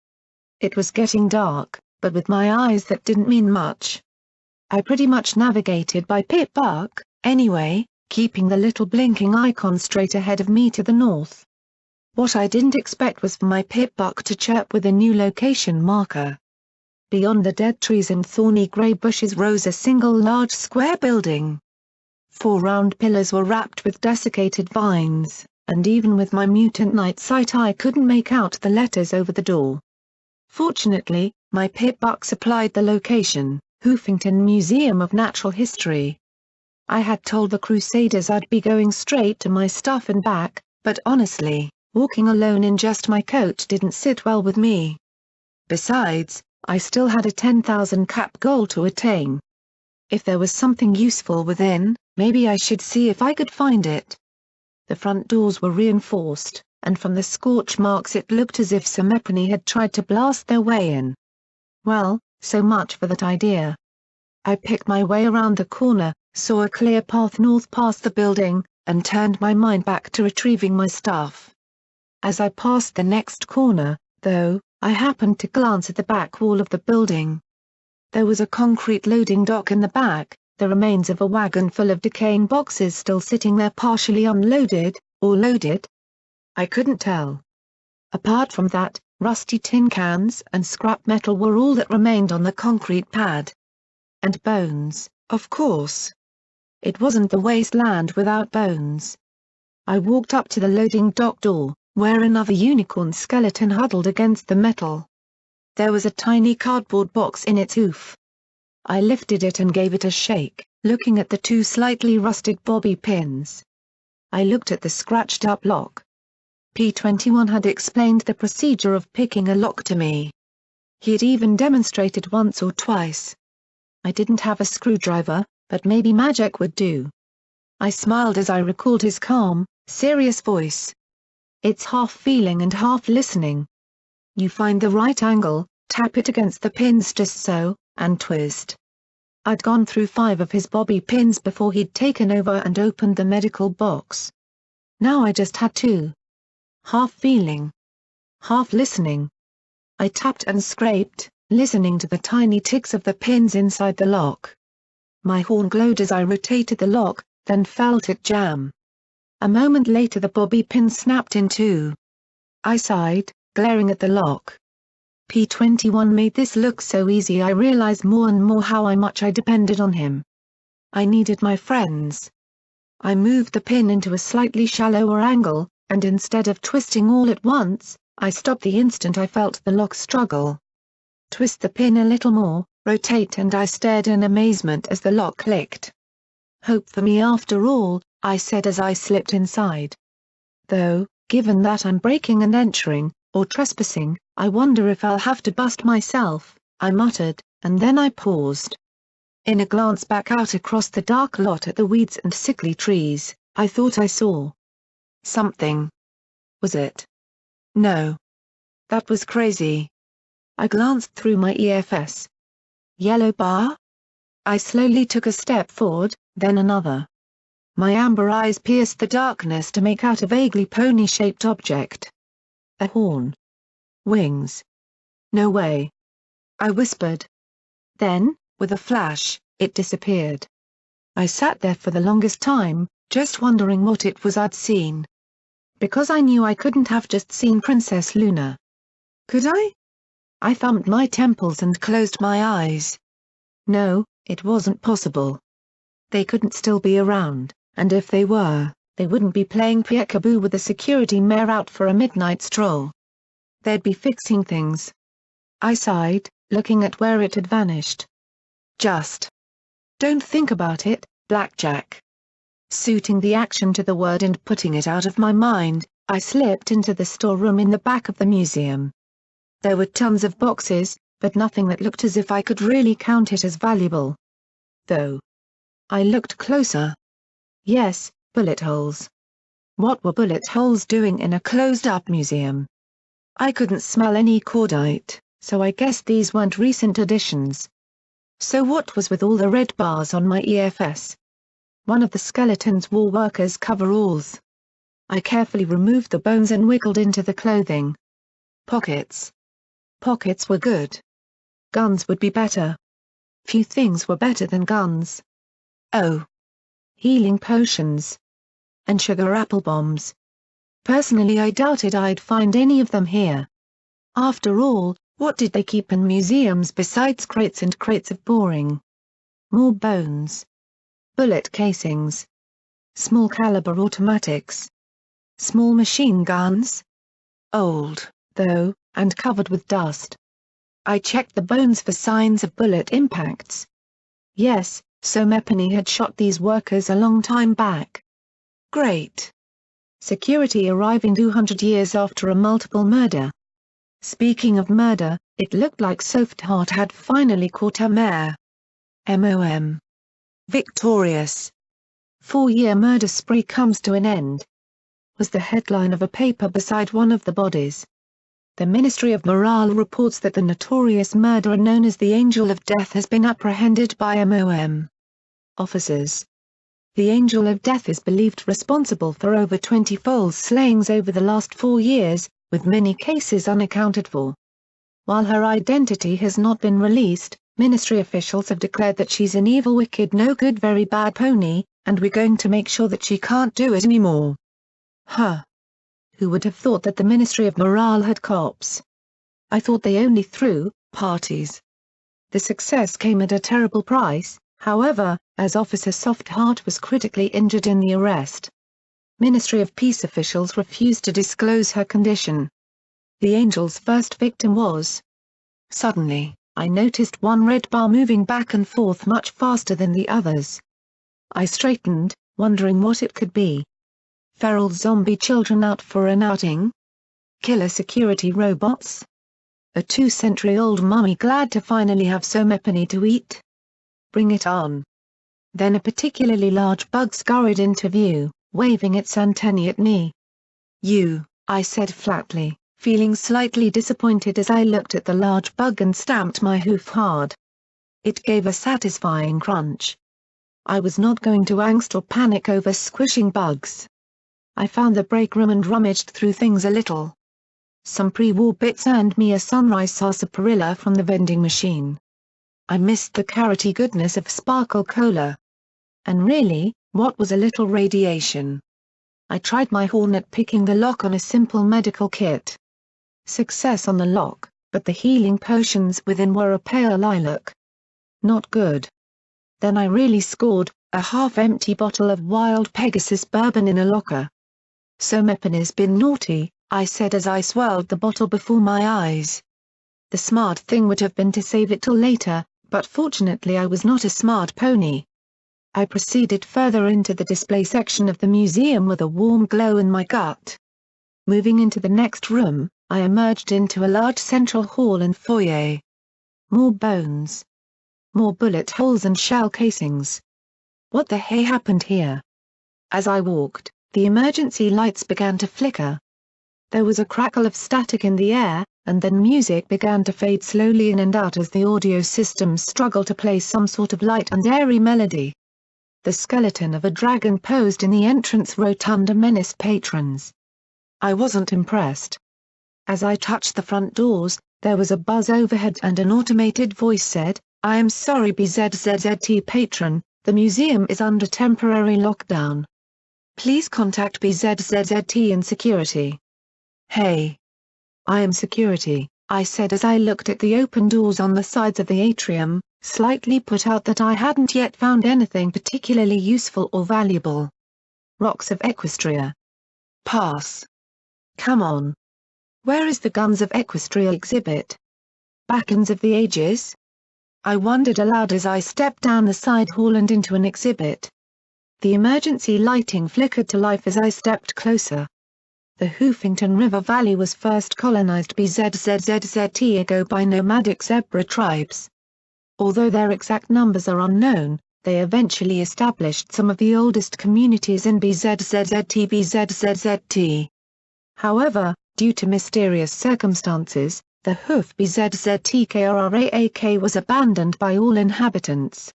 It was getting dark, but with my eyes that didn't mean much. I pretty much navigated by pip-buck, anyway, keeping the little blinking icon straight ahead of me to the north. What I didn't expect was for my pip-buck to chirp with a new location marker. Beyond the dead trees and thorny grey bushes rose a single large square building. 4 round pillars were wrapped with desiccated vines, and even with my mutant night sight I couldn't make out the letters over the door. Fortunately, my pip-buck supplied the location, Hoofington Museum of Natural History. I had told the Crusaders I'd be going straight to my stuff and back, but honestly, walking alone in just my coat didn't sit well with me. Besides, I still had a 10,000 cap goal to attain. If there was something useful within, maybe I should see if I could find it. The front doors were reinforced, and from the scorch marks it looked as if cyberpony had tried to blast their way in. Well, so much for that idea. I picked my way around the corner, saw a clear path north past the building, and turned my mind back to retrieving my stuff. As I passed the next corner, though, I happened to glance at the back wall of the building. There was a concrete loading dock in the back, the remains of a wagon full of decaying boxes still sitting there partially unloaded, or loaded. I couldn't tell. Apart from that, rusty tin cans and scrap metal were all that remained on the concrete pad. And bones, of course. It wasn't the wasteland without bones. I walked up to the loading dock door, where another unicorn skeleton huddled against the metal. There was a tiny cardboard box in its hoof. I lifted it and gave it a shake, looking at the two slightly rusted bobby pins. I looked at the scratched-up lock. P21 had explained the procedure of picking a lock to me. He had even demonstrated once or twice. I didn't have a screwdriver, but maybe magic would do. I smiled as I recalled his calm, serious voice. It's half feeling and half listening. You find the right angle, tap it against the pins just so, and twist. I'd gone through 5 of his bobby pins before he'd taken over and opened the medical box. Now I just had 2. Half feeling. Half listening. I tapped and scraped, listening to the tiny ticks of the pins inside the lock. My horn glowed as I rotated the lock, then felt it jam. A moment later the bobby pin snapped in 2. I sighed, glaring at the lock. P21 made this look so easy. I realized more and more how much I depended on him. I needed my friends. I moved the pin into a slightly shallower angle, and instead of twisting all at once, I stopped the instant I felt the lock struggle. Twist the pin a little more, rotate, and I stared in amazement as the lock clicked. Hope for me after all, I said as I slipped inside. Though, given that I'm breaking and entering, or trespassing, I wonder if I'll have to bust myself, I muttered, and then I paused. In a glance back out across the dark lot at the weeds and sickly trees, I thought I saw something. Was it? No. That was crazy. I glanced through my EFS. Yellow bar? I slowly took a step forward, then another. My amber eyes pierced the darkness to make out a vaguely pony-shaped object. A horn. Wings. No way. I whispered. Then, with a flash, it disappeared. I sat there for the longest time, just wondering what it was I'd seen. Because I knew I couldn't have just seen Princess Luna. Could I? I thumped my temples and closed my eyes. No, it wasn't possible. They couldn't still be around, and if they were, they wouldn't be playing peekaboo with the security Mare out for a midnight stroll. They'd be fixing things. I sighed, looking at where it had vanished. Just don't think about it, Blackjack. Suiting the action to the word and putting it out of my mind, I slipped into the storeroom in the back of the museum. There were tons of boxes, but nothing that looked as if I could really count it as valuable. Though. I looked closer. Yes, bullet holes. What were bullet holes doing in a closed-up museum? I couldn't smell any cordite, so I guessed these weren't recent additions. So what was with all the red bars on my EFS? One of the skeleton's wore workers' coveralls. I carefully removed the bones and wiggled into the clothing. Pockets. Pockets were good. Guns would be better. Few things were better than guns. Oh. Healing potions. And sugar apple bombs. Personally, I doubted I'd find any of them here. After all, what did they keep in museums besides crates and crates of boring? More bones. Bullet casings. Small caliber automatics. Small machine guns. Old, though, and covered with dust. I checked the bones for signs of bullet impacts. Yes, so Mepany had shot these workers a long time back. Great. Security arriving 200 years after a multiple murder. Speaking of murder, it looked like Softheart had finally caught her Mare. MOM. Victorious. 4-year murder spree comes to an end. Was the headline of a paper beside one of the bodies. The Ministry of Morale reports that the notorious murderer known as the Angel of Death has been apprehended by MOM. Officers. The Angel of Death is believed responsible for over 20 false slayings over the last 4 years, with many cases unaccounted for. While her identity has not been released, Ministry officials have declared that she's an evil, wicked, no good, very bad pony, and we're going to make sure that she can't do it anymore. Huh. Who would have thought that the Ministry of Morale had cops? I thought they only threw parties. The success came at a terrible price, however, as Officer Softheart was critically injured in the arrest. Ministry of Peace officials refused to disclose her condition. The Angel's first victim was. Suddenly, I noticed one red bar moving back and forth much faster than the others. I straightened, wondering what it could be. Feral zombie children out for an outing? Killer security robots? A 2-century-old mummy glad to finally have some epony to eat? Bring it on. Then a particularly large bug scurried into view, waving its antennae at me. You, I said flatly, feeling slightly disappointed as I looked at the large bug and stamped my hoof hard. It gave a satisfying crunch. I was not going to angst or panic over squishing bugs. I found the break room and rummaged through things a little. Some pre-war bits earned me a sunrise sarsaparilla from the vending machine. I missed the carroty goodness of sparkle cola. And really, what was a little radiation? I tried my horn at picking the lock on a simple medical kit. Success on the lock, but the healing potions within were a pale lilac. Not good. Then I really scored, a half-empty bottle of Wild Pegasus bourbon in a locker. So Mepony's been naughty, I said as I swirled the bottle before my eyes. The smart thing would have been to save it till later, but fortunately I was not a smart pony. I proceeded further into the display section of the museum with a warm glow in my gut. Moving into the next room, I emerged into a large central hall and foyer. More bones. More bullet holes and shell casings. What the hey happened here? As I walked, the emergency lights began to flicker. There was a crackle of static in the air, and then music began to fade slowly in and out as the audio systems struggled to play some sort of light and airy melody. The skeleton of a dragon posed in the entrance rotunda menaced patrons. I wasn't impressed. As I touched the front doors, there was a buzz overhead and an automated voice said, "I am sorry BZZZT patron, the museum is under temporary lockdown. Please contact BZZZT in security." Hey. I am security, I said as I looked at the open doors on the sides of the atrium, slightly put out that I hadn't yet found anything particularly useful or valuable. Rocks of Equestria. Pass. Come on. Where is the Guns of Equestria exhibit? Beacons of the Ages? I wondered aloud as I stepped down the side hall and into an exhibit. The emergency lighting flickered to life as I stepped closer. The Hoofington River Valley was first colonized BZZZZT ago by nomadic zebra tribes. Although their exact numbers are unknown, they eventually established some of the oldest communities in BZZZT. However, due to mysterious circumstances, the Hoof BZZTKRRAAK was abandoned by all inhabitants.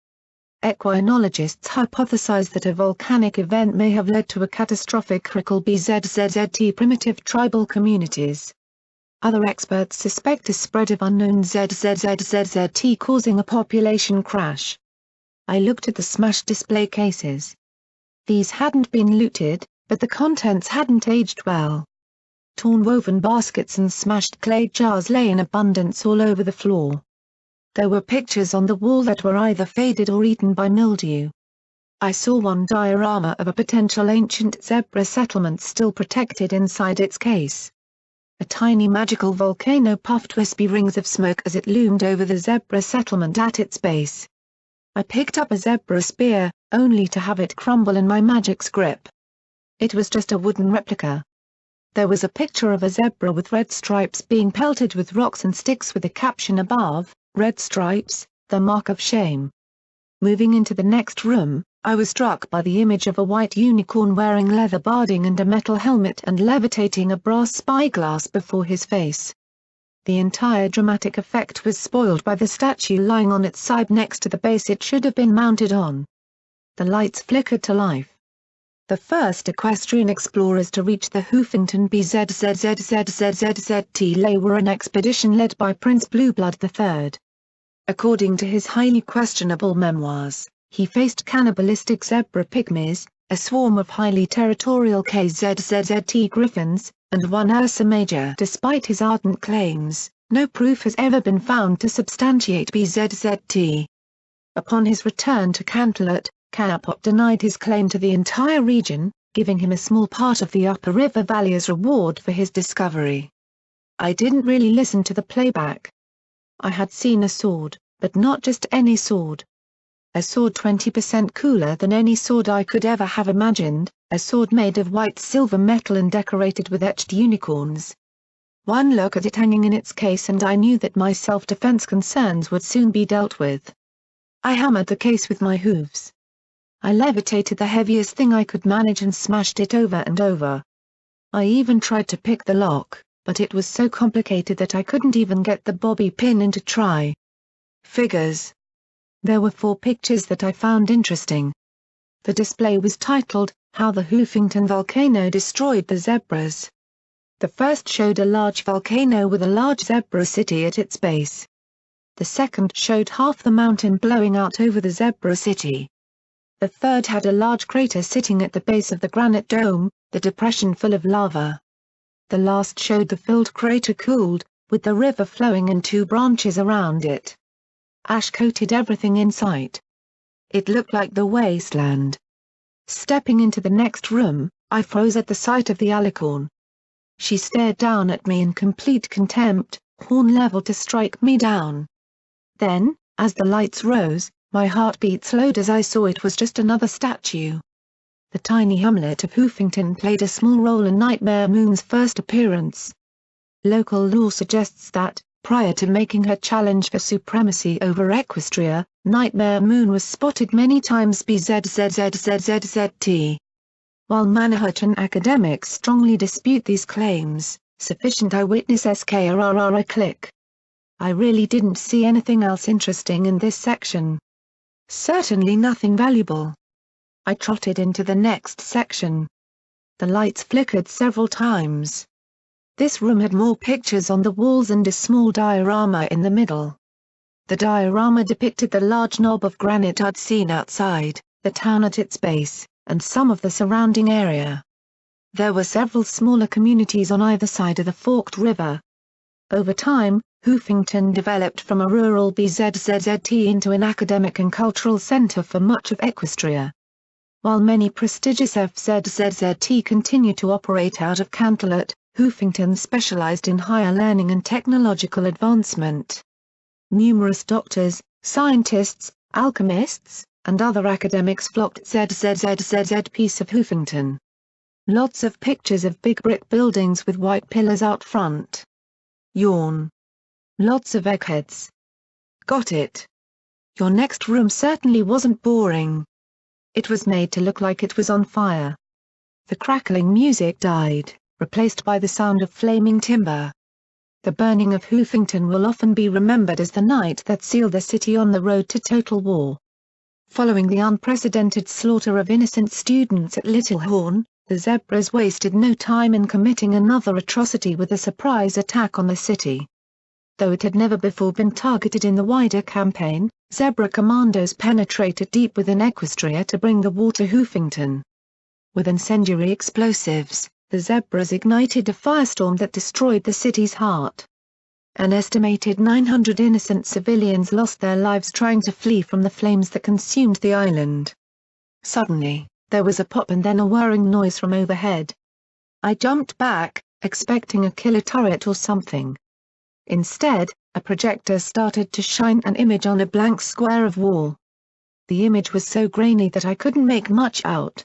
Equinologists hypothesize that a volcanic event may have led to a catastrophic crackle BZZZT primitive tribal communities. Other experts suspect a spread of unknown ZZZZZT causing a population crash. I looked at the smashed display cases. These hadn't been looted, but the contents hadn't aged well. Torn woven baskets and smashed clay jars lay in abundance all over the floor. There were pictures on the wall that were either faded or eaten by mildew. I saw one diorama of a potential ancient zebra settlement still protected inside its case. A tiny magical volcano puffed wispy rings of smoke as it loomed over the zebra settlement at its base. I picked up a zebra spear, only to have it crumble in my magic's grip. It was just a wooden replica. There was a picture of a zebra with red stripes being pelted with rocks and sticks with a caption above, "Red stripes, the mark of shame." Moving into the next room, I was struck by the image of a white unicorn wearing leather barding and a metal helmet and levitating a brass spyglass before his face. The entire dramatic effect was spoiled by the statue lying on its side next to the base it should have been mounted on. The lights flickered to life. The first equestrian explorers to reach the Hoofington BZZZZZZZZT lay were an expedition led by Prince Blueblood III. According to his highly questionable memoirs, he faced cannibalistic zebra pygmies, a swarm of highly territorial KZZZT griffins, and one ursa major. Despite his ardent claims, no proof has ever been found to substantiate BZZT. Upon his return to Canterlot, Capop denied his claim to the entire region, giving him a small part of the upper river valley as reward for his discovery. I didn't really listen to the playback. I had seen a sword, but not just any sword. A sword 20% cooler than any sword I could ever have imagined, a sword made of white silver metal and decorated with etched unicorns. One look at it hanging in its case and I knew that my self-defense concerns would soon be dealt with. I hammered the case with my hooves. I levitated the heaviest thing I could manage and smashed it over and over. I even tried to pick the lock, but it was so complicated that I couldn't even get the bobby pin in to try. Figures. There were 4 pictures that I found interesting. The display was titled, "How the Hoofington Volcano Destroyed the Zebras." The first showed a large volcano with a large zebra city at its base. The second showed half the mountain blowing out over the zebra city. The third had a large crater sitting at the base of the granite dome, the depression full of lava. The last showed the filled crater cooled, with the river flowing in 2 branches around it. Ash coated everything in sight. It looked like the wasteland. Stepping into the next room, I froze at the sight of the alicorn. She stared down at me in complete contempt, horn leveled to strike me down. Then, as the lights rose, my heartbeat slowed as I saw it was just another statue. The tiny hamlet of Hoofington played a small role in Nightmare Moon's first appearance. Local lore suggests that, prior to making her challenge for supremacy over Equestria, Nightmare Moon was spotted many times BZZZZZZT. While Manhattan academics strongly dispute these claims, sufficient eyewitness SKRRR click. I really didn't see anything else interesting in this section. Certainly nothing valuable. I trotted into the next section. The lights flickered several times. This room had more pictures on the walls and a small diorama in the middle. The diorama depicted the large knob of granite I'd seen outside, the town at its base, and some of the surrounding area. There were several smaller communities on either side of the forked river. Over time, Hoofington developed from a rural BZZZT into an academic and cultural center for much of Equestria. While many prestigious FZZZT continue to operate out of Canterlot, Hoofington specialized in higher learning and technological advancement. Numerous doctors, scientists, alchemists, and other academics flocked to ZZZZZ piece of Hoofington. Lots of pictures of big brick buildings with white pillars out front. Yawn. Lots of eggheads. Got it. Your next room certainly wasn't boring. It was made to look like it was on fire. The crackling music died, replaced by the sound of flaming timber. The burning of Hoofington will often be remembered as the night that sealed the city on the road to total war. Following the unprecedented slaughter of innocent students at Little Horn, the Zebras wasted no time in committing another atrocity with a surprise attack on the city. Though it had never before been targeted in the wider campaign, Zebra commandos penetrated deep within Equestria to bring the war to Hoofington. With incendiary explosives, the Zebras ignited a firestorm that destroyed the city's heart. An estimated 900 innocent civilians lost their lives trying to flee from the flames that consumed the island. Suddenly, there was a pop and then a whirring noise from overhead. I jumped back, expecting a killer turret or something. Instead, a projector started to shine an image on a blank square of wall. The image was so grainy that I couldn't make much out.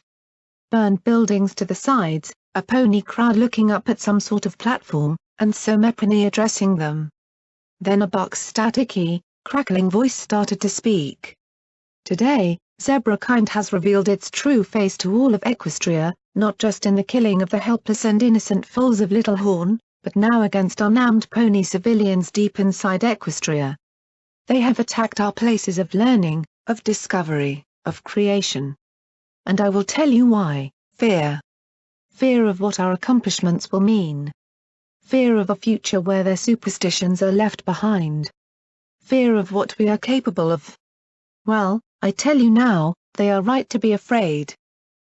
Burned buildings to the sides, a pony crowd looking up at some sort of platform, and Somepony addressing them. Then a Buck's staticky, crackling voice started to speak. Today, Zebra kind has revealed its true face to all of Equestria, not just in the killing of the helpless and innocent foals of Little Horn, but now against unarmed pony civilians deep inside Equestria. They have attacked our places of learning, of discovery, of creation, and I will tell you why. Fear. Fear of what our accomplishments will mean. Fear of a future where their superstitions are left behind. Fear of what we are capable of. Well, I tell you now, they are right to be afraid.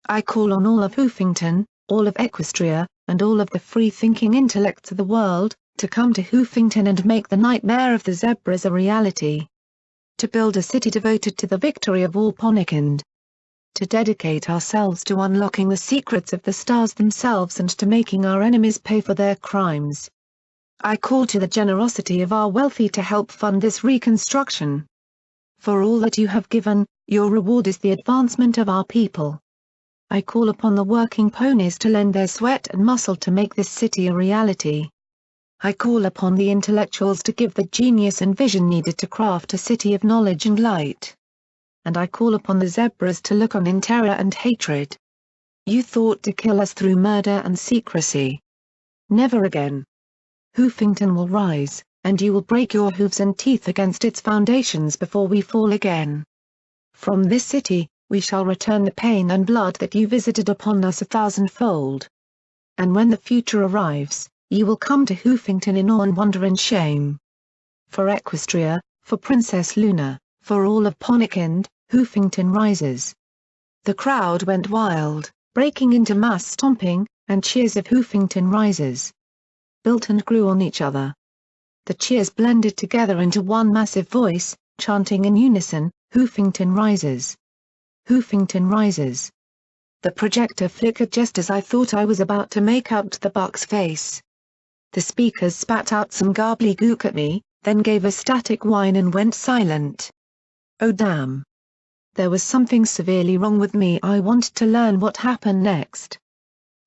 I call on all of Hoofington, all of Equestria, and all of the free-thinking intellects of the world, to come to Hoofington and make the nightmare of the zebras a reality. To build a city devoted to the victory of all Ponikind. To dedicate ourselves to unlocking the secrets of the stars themselves and to making our enemies pay for their crimes. I call to the generosity of our wealthy to help fund this reconstruction. For all that you have given, your reward is the advancement of our people. I call upon the working ponies to lend their sweat and muscle to make this city a reality. I call upon the intellectuals to give the genius and vision needed to craft a city of knowledge and light. And I call upon the zebras to look on in terror and hatred. You thought to kill us through murder and secrecy. Never again. Hoofington will rise, and you will break your hooves and teeth against its foundations before we fall again. From this city, we shall return the pain and blood that you visited upon us 1,000-fold. And when the future arrives, you will come to Hoofington in awe and wonder and shame. For Equestria, for Princess Luna, for all of Ponikind, Hoofington rises. The crowd went wild, breaking into mass stomping, and cheers of Hoofington rises. Built and grew on each other. The cheers blended together into one massive voice, chanting in unison, Hoofington rises. Hoofington rises. The projector flickered just as I thought I was about to make out the buck's face. The speakers spat out some gobbledygook at me, then gave a static whine and went silent. Oh damn. There was something severely wrong with me. I wanted to learn what happened next.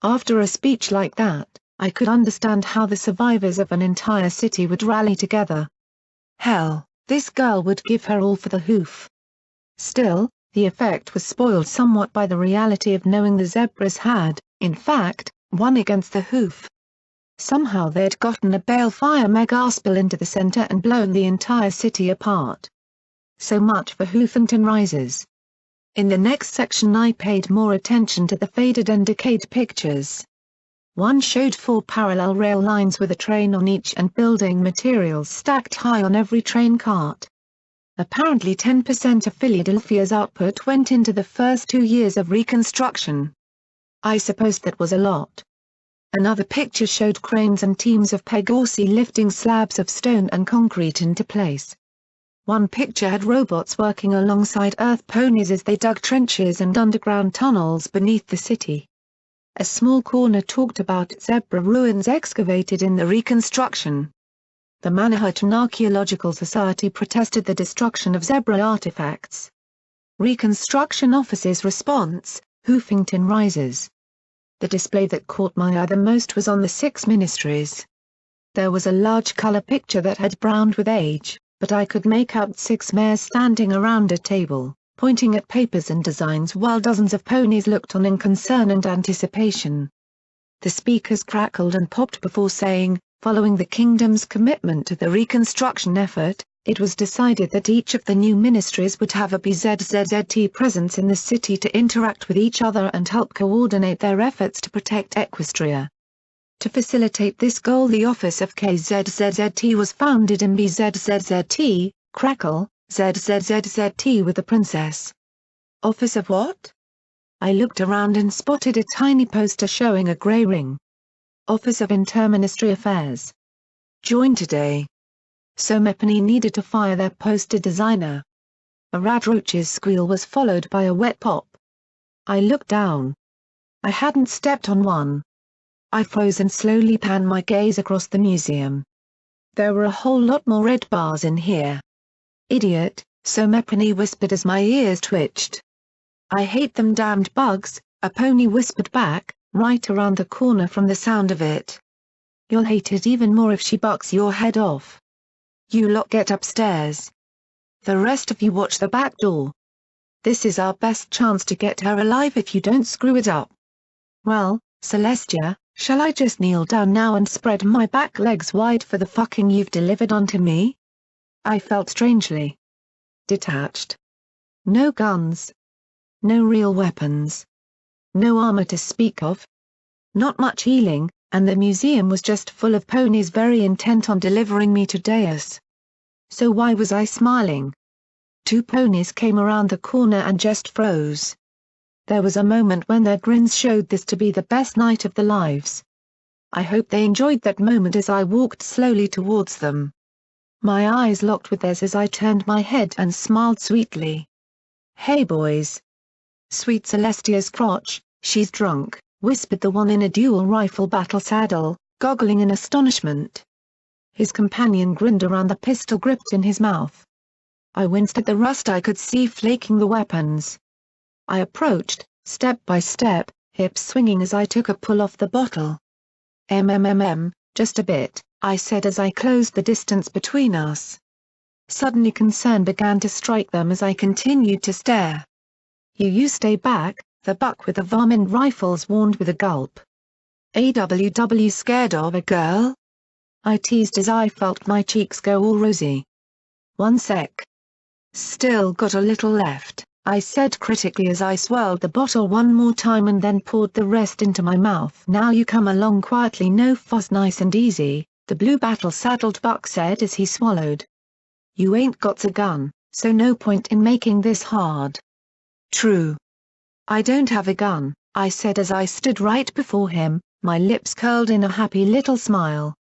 After a speech like that, I could understand how the survivors of an entire city would rally together. Hell, this girl would give her all for the hoof. Still, the effect was spoiled somewhat by the reality of knowing the zebras had, in fact, won against the hoof. Somehow they'd gotten a balefire megaspell into the center and blown the entire city apart. So much for Hoofington rises. In the next section I paid more attention to the faded and decayed pictures. One showed 4 parallel rail lines with a train on each and building materials stacked high on every train cart. Apparently 10% of Philadelphia's output went into the first 2 years of reconstruction. I suppose that was a lot. Another picture showed cranes and teams of Pegorsi lifting slabs of stone and concrete into place. One picture had robots working alongside earth ponies as they dug trenches and underground tunnels beneath the city. A small corner talked about zebra ruins excavated in the reconstruction. The Manhattan Archaeological Society protested the destruction of zebra artifacts. Reconstruction Office's response, Hoofington rises. The display that caught my eye the most was on the 6 ministries. There was a large color picture that had browned with age, but I could make out 6 mares standing around a table, pointing at papers and designs while dozens of ponies looked on in concern and anticipation. The speakers crackled and popped before saying, following the kingdom's commitment to the reconstruction effort, it was decided that each of the new ministries would have a BZZZT presence in the city to interact with each other and help coordinate their efforts to protect Equestria. To facilitate this goal, the office of KZZZT was founded in BZZZT, crackle, ZZZZT with the princess. Office of what? I looked around and spotted a tiny poster showing a grey ring. Office of Interministry Affairs. Join today. Cyberpony needed to fire their poster designer. A radroach's squeal was followed by a wet pop. I looked down. I hadn't stepped on one. I froze and slowly panned my gaze across the museum. There were a whole lot more red bars in here. Idiot, Cyberpony whispered as my ears twitched. I hate them damned bugs, a pony whispered back, right around the corner from the sound of it. You'll hate it even more if she bucks your head off. You lot get upstairs. The rest of you watch the back door. This is our best chance to get her alive if you don't screw it up. Well, Celestia, shall I just kneel down now and spread my back legs wide for the fucking you've delivered onto me? I felt strangely detached. No guns. No real weapons. No armor to speak of. Not much healing, and the museum was just full of ponies very intent on delivering me to Deus. So why was I smiling? 2 ponies came around the corner and just froze. There was a moment when their grins showed this to be the best night of their lives. I hope they enjoyed that moment as I walked slowly towards them. My eyes locked with theirs as I turned my head and smiled sweetly. "Hey boys." "Sweet Celestia's crotch, she's drunk," whispered the one in a dual rifle battle saddle, goggling in astonishment. His companion grinned around the pistol gripped in his mouth. I winced at the rust I could see flaking the weapons. I approached, step by step, hips swinging as I took a pull off the bottle. Just a bit," I said as I closed the distance between us. Suddenly concern began to strike them as I continued to stare. You stay back," the buck with the varmint rifles warned with a gulp. "AWW scared of a girl?" I teased as I felt my cheeks go all rosy. "One sec. Still got a little left," I said critically as I swirled the bottle one more time and then poured the rest into my mouth. "Now you come along quietly, no fuss, nice and easy," the blue battle-saddled buck said as he swallowed. "You ain't got a gun, so no point in making this hard." "True. I don't have a gun," I said as I stood right before him, my lips curled in a happy little smile.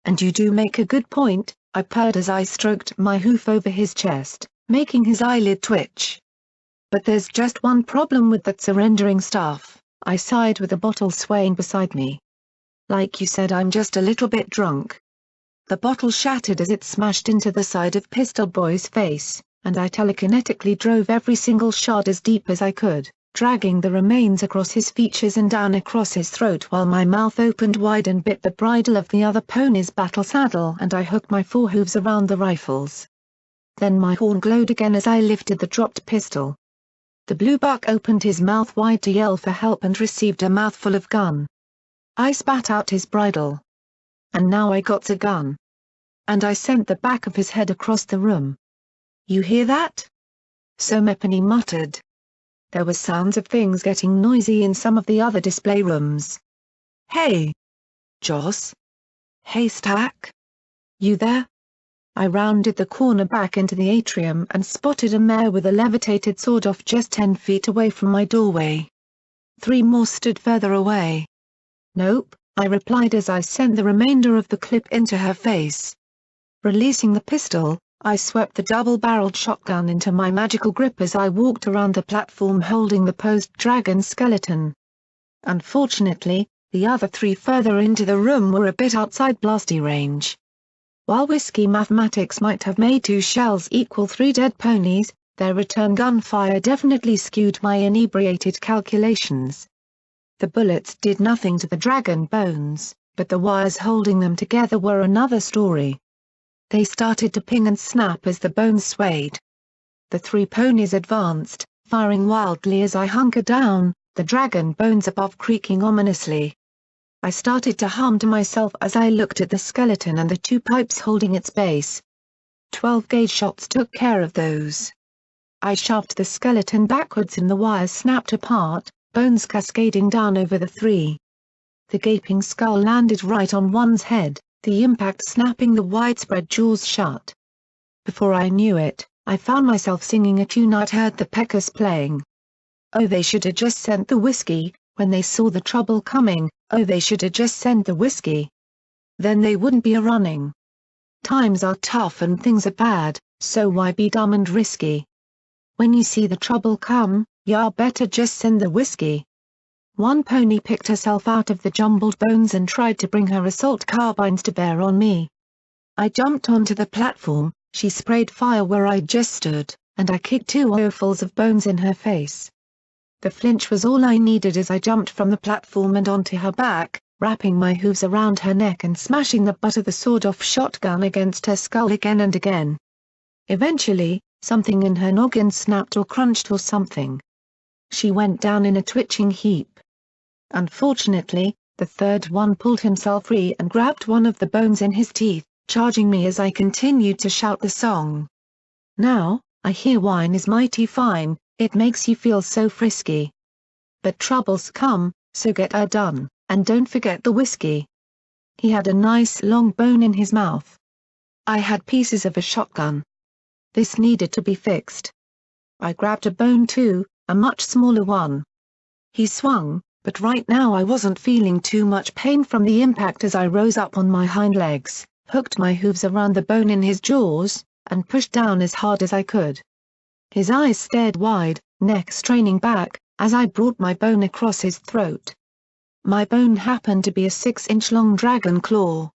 "And you do make a good point," I purred as I stroked my hoof over his chest, making his eyelid twitch. "But there's just one problem with that surrendering stuff," I sighed with the bottle swaying beside me. "Like you said, I'm just a little bit drunk." The bottle shattered as it smashed into the side of Pistol Boy's face, and I telekinetically drove every single shot as deep as I could, dragging the remains across his features and down across his throat while my mouth opened wide and bit the bridle of the other pony's battle saddle and I hooked my forehooves around the rifles. Then my horn glowed again as I lifted the dropped pistol. The blue buck opened his mouth wide to yell for help and received a mouthful of gun. I spat out his bridle. "And now I got a gun." And I sent the back of his head across the room. "You hear that?" Somepony muttered. There were sounds of things getting noisy in some of the other display rooms. "Hey! Joss? Haystack? You there?" I rounded the corner back into the atrium and spotted a mare with a levitated sword off just 10 feet away from my doorway. 3 more stood further away. "Nope," I replied as I sent the remainder of the clip into her face. Releasing the pistol, I swept the double-barreled shotgun into my magical grip as I walked around the platform holding the post-dragon skeleton. Unfortunately, the other 3 further into the room were a bit outside blasty range. While whiskey mathematics might have made 2 shells equal 3 dead ponies, their return gunfire definitely skewed my inebriated calculations. The bullets did nothing to the dragon bones, but the wires holding them together were another story. They started to ping and snap as the bones swayed. The 3 ponies advanced, firing wildly as I hunkered down, the dragon bones above creaking ominously. I started to hum to myself as I looked at the skeleton and the 2 pipes holding its base. 12-gauge shots took care of those. I shoved the skeleton backwards and the wires snapped apart, bones cascading down over the 3. The gaping skull landed right on one's head, the impact snapping the widespread jaws shut. Before I knew it, I found myself singing a tune I'd heard the Peckers playing. "Oh, they should have just sent the whiskey, when they saw the trouble coming, oh they should have just sent the whiskey. Then they wouldn't be a-running. Times are tough and things are bad, so why be dumb and risky? When you see the trouble come, ya better just send the whiskey." One pony picked herself out of the jumbled bones and tried to bring her assault carbines to bear on me. I jumped onto the platform, she sprayed fire where I just stood, and I kicked 2 earfuls of bones in her face. The flinch was all I needed as I jumped from the platform and onto her back, wrapping my hooves around her neck and smashing the butt of the sawed-off shotgun against her skull again and again. Eventually, something in her noggin snapped or crunched or something. She went down in a twitching heap. Unfortunately, the 3rd one pulled himself free and grabbed one of the bones in his teeth, charging me as I continued to shout the song. "Now, I hear wine is mighty fine, It makes you feel so frisky. But troubles come, so get her done, and don't forget the whiskey. He had a nice long bone in his mouth. I had pieces of a shotgun. This needed to be fixed. I grabbed a bone too, a much smaller one. He swung, but right now I wasn't feeling too much pain from the impact as I rose up on my hind legs, hooked my hooves around the bone in his jaws, and pushed down as hard as I could. His eyes stared wide, neck straining back, as I brought my bone across his throat. My bone happened to be a 6-inch-long dragon claw.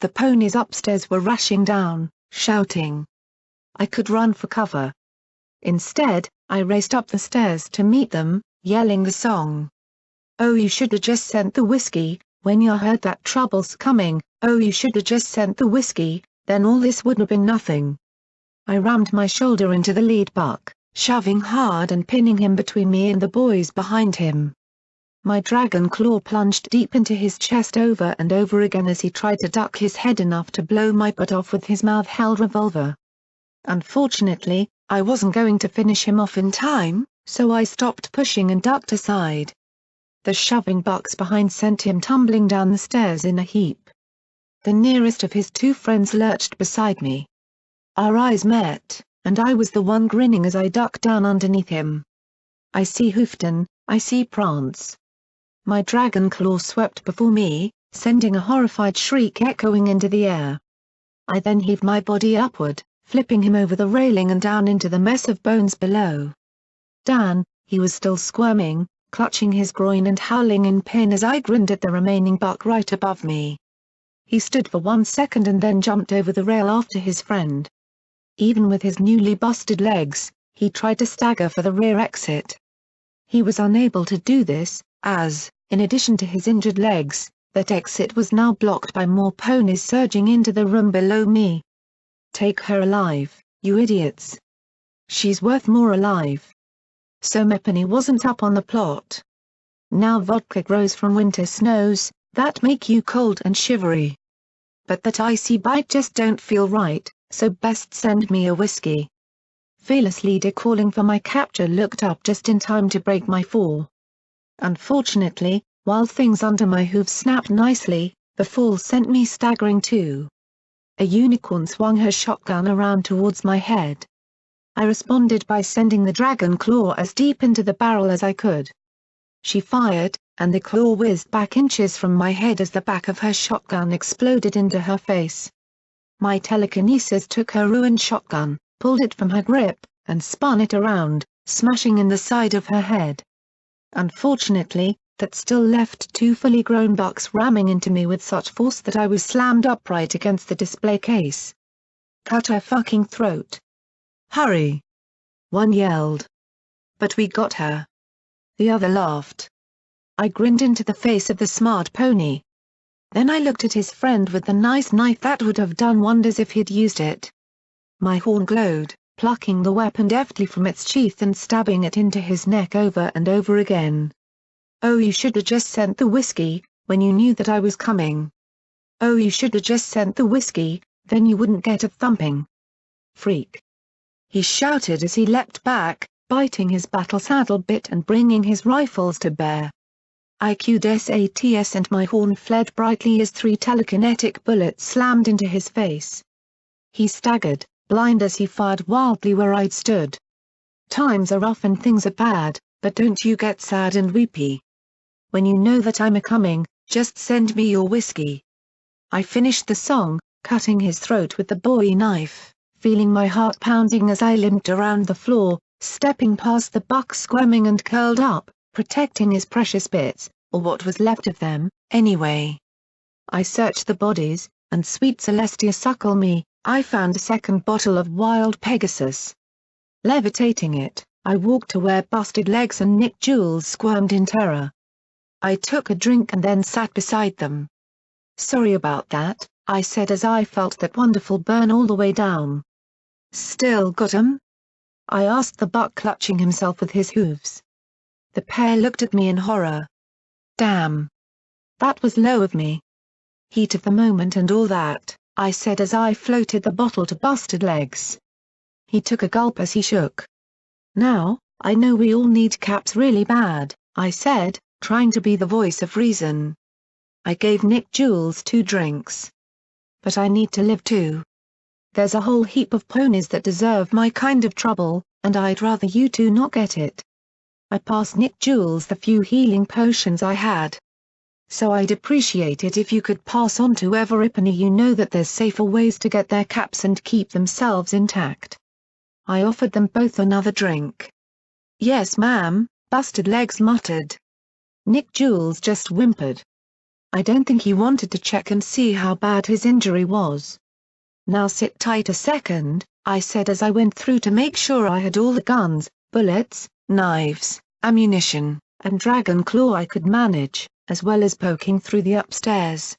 The ponies upstairs were rushing down, shouting. I could run for cover. Instead, I raced up the stairs to meet them, yelling the song. Oh, you shoulda just sent the whiskey, when you heard that trouble's coming, oh, you shoulda just sent the whiskey, then all this would have been nothing. I rammed my shoulder into the lead buck, shoving hard and pinning him between me and the boys behind him. My dragon claw plunged deep into his chest over and over again as he tried to duck his head enough to blow my butt off with his mouth-held revolver. Unfortunately, I wasn't going to finish him off in time, so I stopped pushing and ducked aside. The shoving bucks behind sent him tumbling down the stairs in a heap. The nearest of his two friends lurched beside me. Our eyes met, and I was the one grinning as I ducked down underneath him. I see Hoofington, I see Prance. My dragon claw swept before me, sending a horrified shriek echoing into the air. I then heaved my body upward, flipping him over the railing and down into the mess of bones below. Dan, he was still squirming, clutching his groin and howling in pain as I grinned at the remaining buck right above me. He stood for 1 second and then jumped over the rail after his friend. Even with his newly busted legs, he tried to stagger for the rear exit. He was unable to do this, as, in addition to his injured legs, that exit was now blocked by more ponies surging into the room below me. Take her alive, you idiots. She's worth more alive. So Mepany wasn't up on the plot. Now vodka grows from winter snows, that make you cold and shivery. But that icy bite just don't feel right, so best send me a whiskey. Fearless leader calling for my capture looked up just in time to break my fall. Unfortunately, while things under my hooves snapped nicely, the fall sent me staggering too. A unicorn swung her shotgun around towards my head. I responded by sending the dragon claw as deep into the barrel as I could. She fired, and the claw whizzed back inches from my head as the back of her shotgun exploded into her face. My telekinesis took her ruined shotgun, pulled it from her grip, and spun it around, smashing in the side of her head. Unfortunately, that still left 2 fully grown bucks ramming into me with such force that I was slammed upright against the display case. Cut her fucking throat. Hurry! One yelled. But we got her. The other laughed. I grinned into the face of the smart pony. Then I looked at his friend with the nice knife that would have done wonders if he'd used it. My horn glowed, plucking the weapon deftly from its sheath and stabbing it into his neck over and over again. Oh, you should have just sent the whiskey, when you knew that I was coming. Oh, you should have just sent the whiskey, then you wouldn't get a thumping. Freak. He shouted as he leapt back, biting his battle saddle bit and bringing his rifles to bear. I cued SATS and my horn fled brightly as 3 telekinetic bullets slammed into his face. He staggered, blind as he fired wildly where I'd stood. Times are rough and things are bad, but don't you get sad and weepy. When you know that I'm a-coming, just send me your whiskey. I finished the song, cutting his throat with the bowie knife, feeling my heart pounding as I limped around the floor, stepping past the buck squirming and curled up, protecting his precious bits, or what was left of them, anyway. I searched the bodies, and sweet Celestia suckle me, I found a second bottle of wild Pegasus. Levitating it, I walked to where busted legs and Nick Jules squirmed in terror. I took a drink and then sat beside them. Sorry about that, I said as I felt that wonderful burn all the way down. Still got 'em? I asked the buck clutching himself with his hooves. The pair looked at me in horror. Damn. That was low of me. Heat of the moment and all that, I said as I floated the bottle to busted legs. He took a gulp as he shook. Now, I know we all need caps really bad, I said, trying to be the voice of reason. I gave Nick Jules 2 drinks. But I need to live too. There's a whole heap of ponies that deserve my kind of trouble, and I'd rather you two not get it. I passed Nick Jules the few healing potions I had. So I'd appreciate it if you could pass on to everybody you know that there's safer ways to get their caps and keep themselves intact. I offered them both another drink. Yes ma'am, Busted Legs muttered. Nick Jules just whimpered. I don't think he wanted to check and see how bad his injury was. Now sit tight a second, I said as I went through to make sure I had all the guns, bullets, knives, ammunition, and dragon claw I could manage, as well as poking through the upstairs.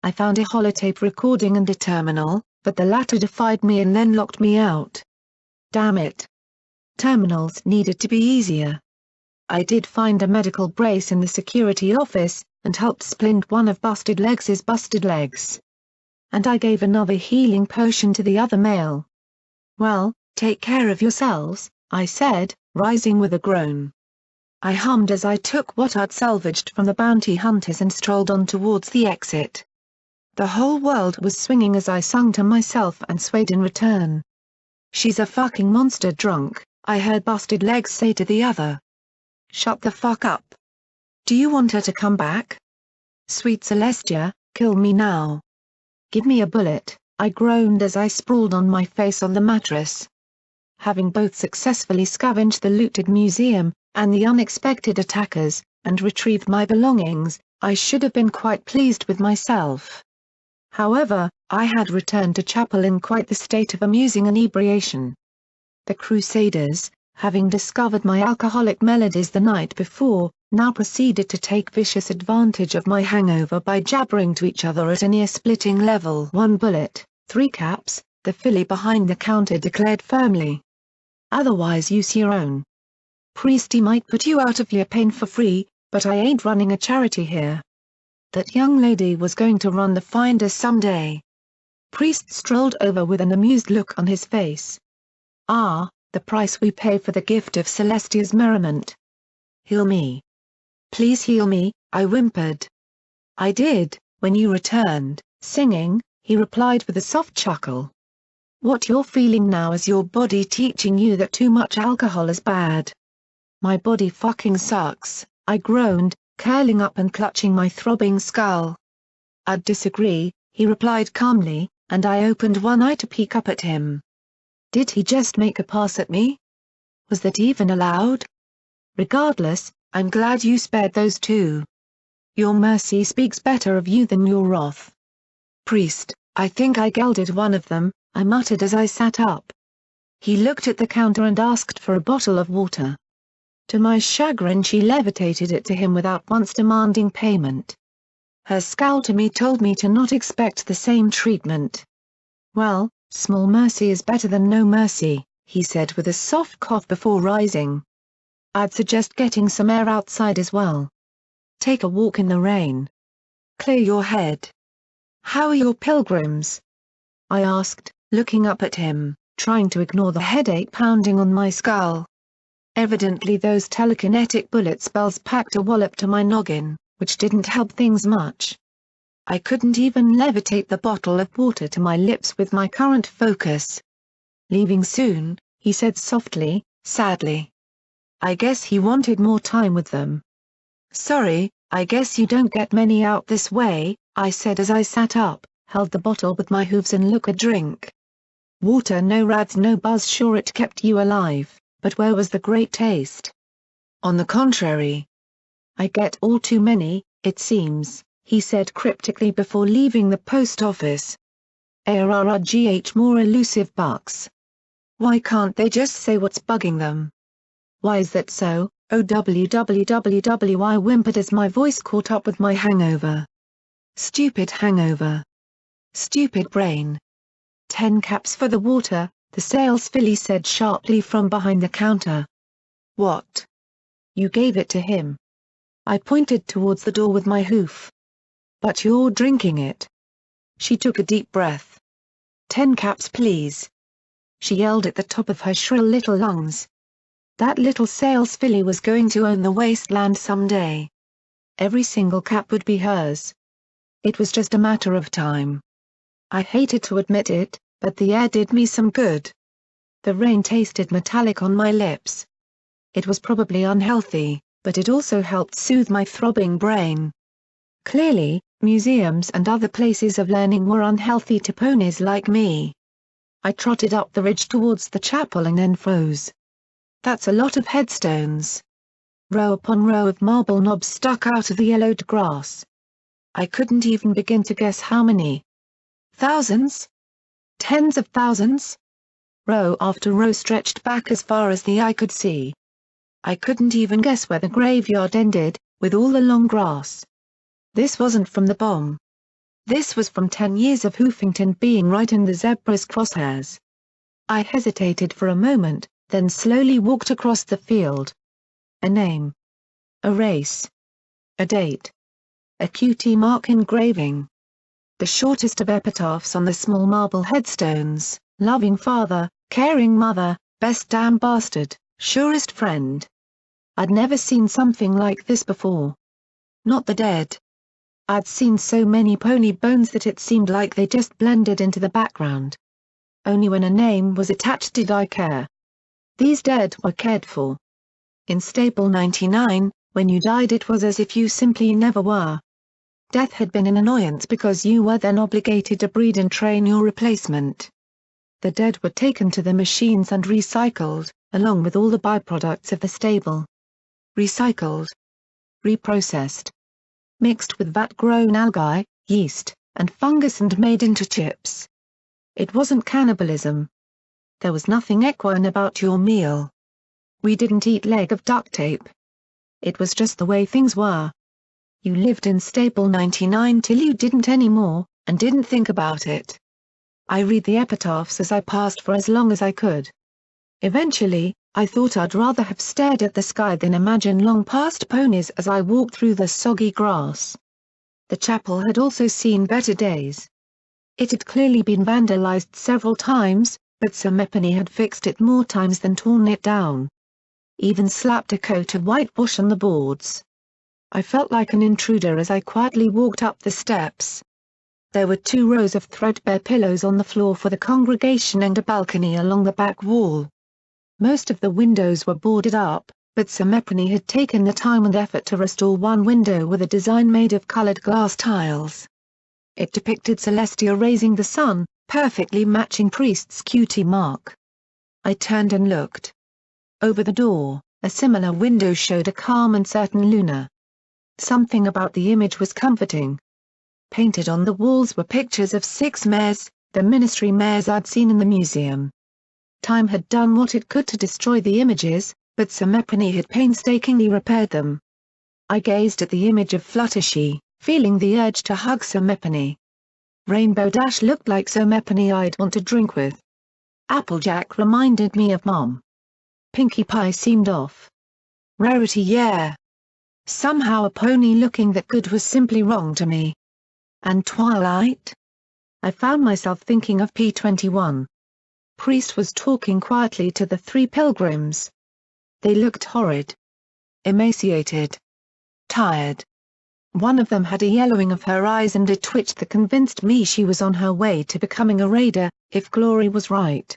I found a holotape recording and a terminal, but the latter defied me and then locked me out. Damn it. Terminals needed to be easier. I did find a medical brace in the security office, and helped splint one of Busted Legs' busted legs. And I gave another healing potion to the other male. Well, take care of yourselves, I said, rising with a groan. I hummed as I took what I'd salvaged from the bounty hunters and strolled on towards the exit. The whole world was swinging as I sung to myself and swayed in return. She's a fucking monster drunk, I heard Busted Legs say to the other. Shut the fuck up. Do you want her to come back? Sweet Celestia, kill me now. Give me a bullet, I groaned as I sprawled on my face on the mattress. Having both successfully scavenged the looted museum, and the unexpected attackers, and retrieved my belongings, I should have been quite pleased with myself. However, I had returned to chapel in quite the state of amusing inebriation. The Crusaders, having discovered my alcoholic melodies the night before, now proceeded to take vicious advantage of my hangover by jabbering to each other at a near-splitting level. 1 bullet, 3 caps, the filly behind the counter declared firmly. Otherwise use your own. Priesty might put you out of your pain for free, but I ain't running a charity here. That young lady was going to run the finder someday. Priest strolled over with an amused look on his face. Ah, the price we pay for the gift of Celestia's merriment. Heal me. Please heal me, I whimpered. I did, when you returned, singing, he replied with a soft chuckle. What you're feeling now is your body teaching you that too much alcohol is bad. My body fucking sucks, I groaned, curling up and clutching my throbbing skull. I'd disagree, he replied calmly, and I opened one eye to peek up at him. Did he just make a pass at me? Was that even allowed? Regardless, I'm glad you spared those two. Your mercy speaks better of you than your wrath. Priest, I think I gelded one of them, I muttered as I sat up. He looked at the counter and asked for a bottle of water. To my chagrin she levitated it to him without once demanding payment. Her scowl to me told me to not expect the same treatment. Well, small mercy is better than no mercy, he said with a soft cough before rising. I'd suggest getting some air outside as well. Take a walk in the rain. Clear your head. How are your pilgrims? I asked, looking up at him, trying to ignore the headache pounding on my skull. Evidently those telekinetic bullet spells packed a wallop to my noggin, which didn't help things much. I couldn't even levitate the bottle of water to my lips with my current focus. Leaving soon, he said softly, sadly. I guess he wanted more time with them. Sorry, I guess you don't get many out this way, I said as I sat up, held the bottle with my hooves and look a drink. Water no rads no buzz, sure it kept you alive, but where was the great taste? On the contrary. I get all too many, it seems, he said cryptically before leaving the post office. ARRGH more elusive bucks. Why can't they just say what's bugging them? Why is that so? I whimpered as my voice caught up with my hangover. Stupid hangover. Stupid brain. 10 caps for the water, the sales filly said sharply from behind the counter. What? You gave it to him. I pointed towards the door with my hoof. But you're drinking it. She took a deep breath. 10 caps please. She yelled at the top of her shrill little lungs. That little sales filly was going to own the wasteland someday. Every single cap would be hers. It was just a matter of time. I hated to admit it, but the air did me some good. The rain tasted metallic on my lips. It was probably unhealthy, but it also helped soothe my throbbing brain. Clearly, museums and other places of learning were unhealthy to ponies like me. I trotted up the ridge towards the chapel and then froze. That's a lot of headstones. Row upon row of marble knobs stuck out of the yellowed grass. I couldn't even begin to guess how many. Thousands? Tens of thousands? Row after row stretched back as far as the eye could see. I couldn't even guess where the graveyard ended, with all the long grass. This wasn't from the bomb. This was from 10 years of Hoofington being right in the zebra's crosshairs. I hesitated for a moment, then slowly walked across the field. A name. A race. A date. A QT mark engraving. The shortest of epitaphs on the small marble headstones: loving father, caring mother, best damn bastard, surest friend. I'd never seen something like this before. Not the dead. I'd seen so many pony bones that it seemed like they just blended into the background. Only when a name was attached did I care. These dead were cared for. In Stable 99, when you died it was as if you simply never were. Death had been an annoyance because you were then obligated to breed and train your replacement. The dead were taken to the machines and recycled, along with all the byproducts of the stable. Recycled. Reprocessed. Mixed with vat-grown algae, yeast, and fungus and made into chips. It wasn't cannibalism. There was nothing equine about your meal. We didn't eat leg of duct tape. It was just the way things were. You lived in Stable 99 till you didn't anymore, and didn't think about it. I read the epitaphs as I passed for as long as I could. Eventually, I thought I'd rather have stared at the sky than imagine long past ponies as I walked through the soggy grass. The chapel had also seen better days. It had clearly been vandalized several times, but Cyberpony had fixed it more times than torn it down. Even slapped a coat of whitewash on the boards. I felt like an intruder as I quietly walked up the steps. There were 2 rows of threadbare pillows on the floor for the congregation and a balcony along the back wall. Most of the windows were boarded up, but Cyberpony had taken the time and effort to restore one window with a design made of colored glass tiles. It depicted Celestia raising the sun, perfectly matching Priest's QT mark. I turned and looked. Over the door, a similar window showed a calm and certain Luna. Something about the image was comforting. Painted on the walls were pictures of 6 mares, the ministry mares I'd seen in the museum. Time had done what it could to destroy the images, but Cyberpony had painstakingly repaired them. I gazed at the image of Fluttershy, feeling the urge to hug Cyberpony. Rainbow Dash looked like Cyberpony I'd want to drink with. Applejack reminded me of Mom. Pinkie Pie seemed off. Rarity, yeah. Somehow a pony looking that good was simply wrong to me. And Twilight? I found myself thinking of P21. Priest was talking quietly to the 3 pilgrims. They looked horrid. Emaciated. Tired. One of them had a yellowing of her eyes and a twitch that convinced me she was on her way to becoming a raider, if Glory was right.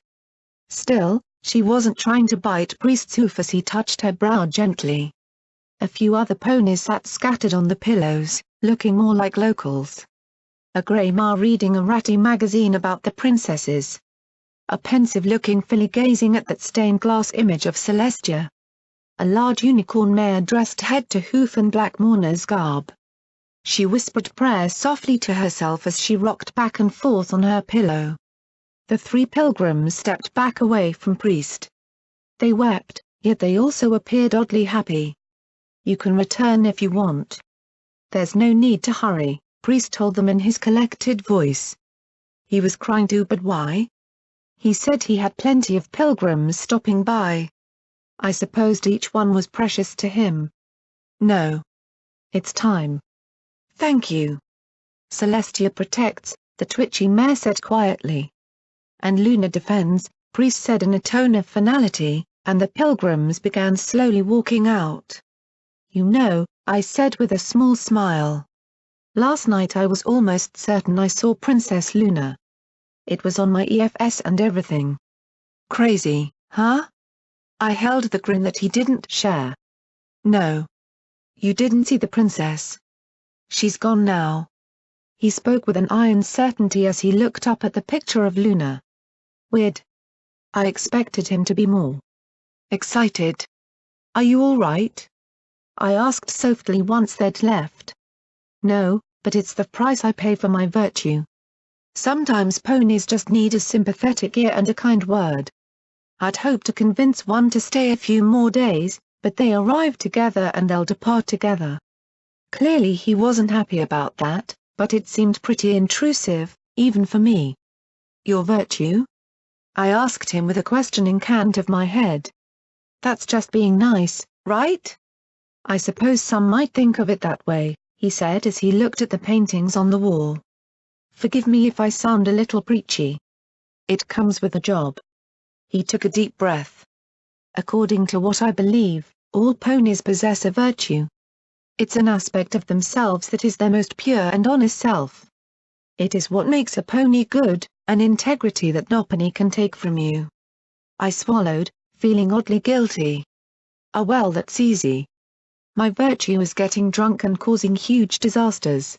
Still, she wasn't trying to bite Priest's hoof as he touched her brow gently. A few other ponies sat scattered on the pillows, looking more like locals. A grey Mare reading a ratty magazine about the princesses. A pensive-looking filly gazing at that stained-glass image of Celestia. A large unicorn mare dressed head to hoof in black mourner's garb. She whispered prayers softly to herself as she rocked back and forth on her pillow. The 3 pilgrims stepped back away from Priest. They wept, yet they also appeared oddly happy. You can return if you want. There's no need to hurry, Priest told them in his collected voice. He was crying too, but why? He said he had plenty of pilgrims stopping by. I supposed each one was precious to him. No. It's time. Thank you. Celestia protects, the twitchy mare said quietly. And Luna defends, Priest said in a tone of finality, and the pilgrims began slowly walking out. "You know," I said with a small smile. "Last night I was almost certain I saw Princess Luna. It was on my EFS and everything." "Crazy, huh?" I held the grin that he didn't share. "No. You didn't see the princess. She's gone now." He spoke with an iron certainty as he looked up at the picture of Luna. "Weird." I expected him to be more excited. "Are you all right?" I asked softly once they'd left. "No, but it's the price I pay for my virtue. Sometimes ponies just need a sympathetic ear and a kind word." I'd hoped to convince one to stay a few more days, but they arrived together and they'll depart together. Clearly he wasn't happy about that, but it seemed pretty intrusive, even for me. "Your virtue?" I asked him with a questioning cant of my head. "That's just being nice, right?" "I suppose some might think of it that way," he said as he looked at the paintings on the wall. "Forgive me if I sound a little preachy. It comes with the job." He took a deep breath. "According to what I believe, all ponies possess a virtue. It's an aspect of themselves that is their most pure and honest self. It is what makes a pony good, an integrity that no pony can take from you." I swallowed, feeling oddly guilty. Well, that's easy. My virtue is getting drunk and causing huge disasters."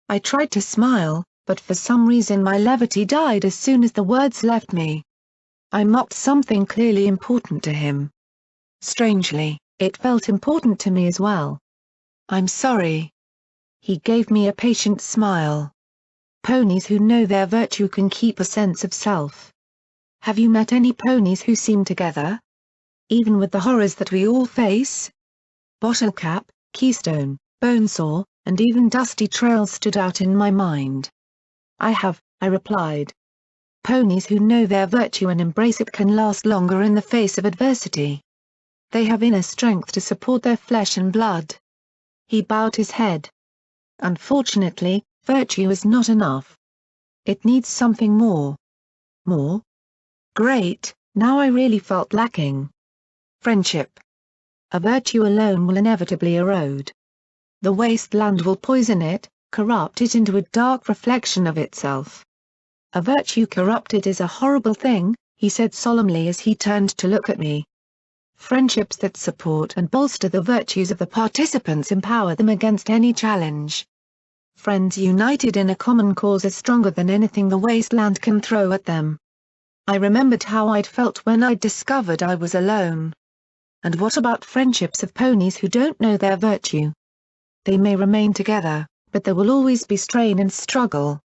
I tried to smile, but for some reason my levity died as soon as the words left me. I mocked something clearly important to him. Strangely, it felt important to me as well. "I'm sorry." He gave me a patient smile. "Ponies who know their virtue can keep a sense of self. Have you met any ponies who seem together? Even with the horrors that we all face?" Bottlecap, Keystone, Bonesaw, and even Dusty Trail stood out in my mind. "I have," I replied. "Ponies who know their virtue and embrace it can last longer in the face of adversity. They have inner strength to support their flesh and blood." He bowed his head. "Unfortunately, virtue is not enough. It needs something more." "More?" Great, now I really felt lacking. "Friendship. A virtue alone will inevitably erode. The wasteland will poison it, corrupt it into a dark reflection of itself. A virtue corrupted is a horrible thing," he said solemnly as he turned to look at me. "Friendships that support and bolster the virtues of the participants empower them against any challenge. Friends united in a common cause are stronger than anything the wasteland can throw at them." I remembered how I'd felt when I'd discovered I was alone. "And what about friendships of ponies who don't know their virtue? They may remain together, but there will always be strain and struggle.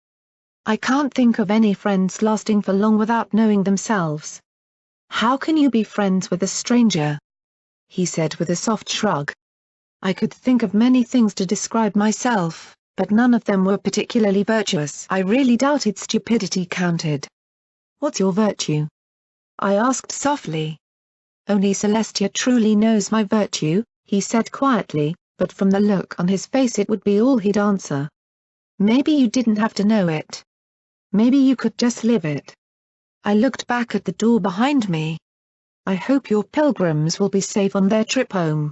I can't think of any friends lasting for long without knowing themselves." "How can you be friends with a stranger?" he said with a soft shrug. I could think of many things to describe myself, but none of them were particularly virtuous. I really doubted stupidity counted. "What's your virtue?" I asked softly. "Only Celestia truly knows my virtue," he said quietly, but from the look on his face it would be all he'd answer. "Maybe you didn't have to know it. Maybe you could just live it." I looked back at the door behind me. "I hope your pilgrims will be safe on their trip home."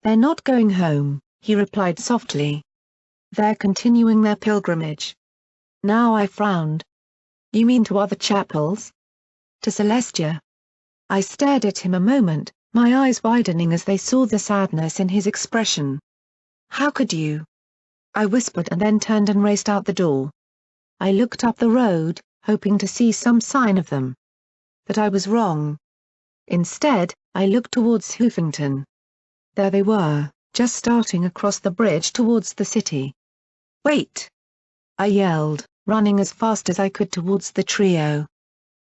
"They're not going home," he replied softly. "They're continuing their pilgrimage." Now I frowned. "You mean to other chapels?" "To Celestia." I stared at him a moment, my eyes widening as they saw the sadness in his expression. "How could you?" I whispered and then turned and raced out the door. I looked up the road, hoping to see some sign of them. But I was wrong. Instead, I looked towards Hoofington. There they were, just starting across the bridge towards the city. "Wait!" I yelled, running as fast as I could towards the trio.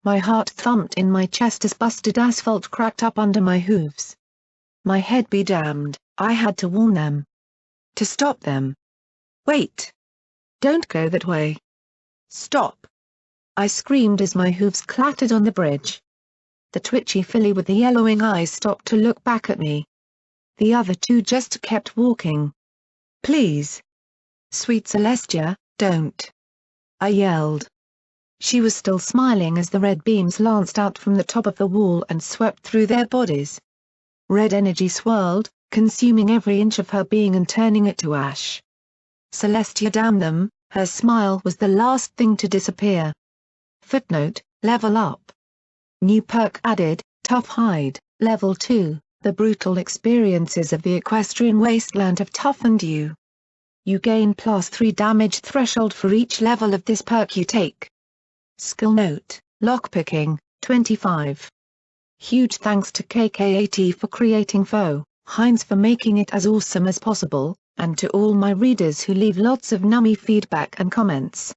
My heart thumped in my chest as busted asphalt cracked up under my hooves. My head be damned, I had to warn them. To stop them. "Wait! Don't go that way! Stop!" I screamed as my hooves clattered on the bridge. The twitchy filly with the yellowing eyes stopped to look back at me. The other two just kept walking. "Please! Sweet Celestia, don't!" I yelled. She was still smiling as the red beams lanced out from the top of the wall and swept through their bodies. Red energy swirled, consuming every inch of her being and turning it to ash. Celestia damned them, her smile was the last thing to disappear. Footnote: Level up. New perk added, Tough Hide, Level 2, the brutal experiences of the equestrian wasteland have toughened you. You gain +3 damage threshold for each level of this perk you take. Skill note: Lockpicking, 25. Huge thanks to KKAT for creating Foe, Heinz for making it as awesome as possible, and to all my readers who leave lots of nummy feedback and comments.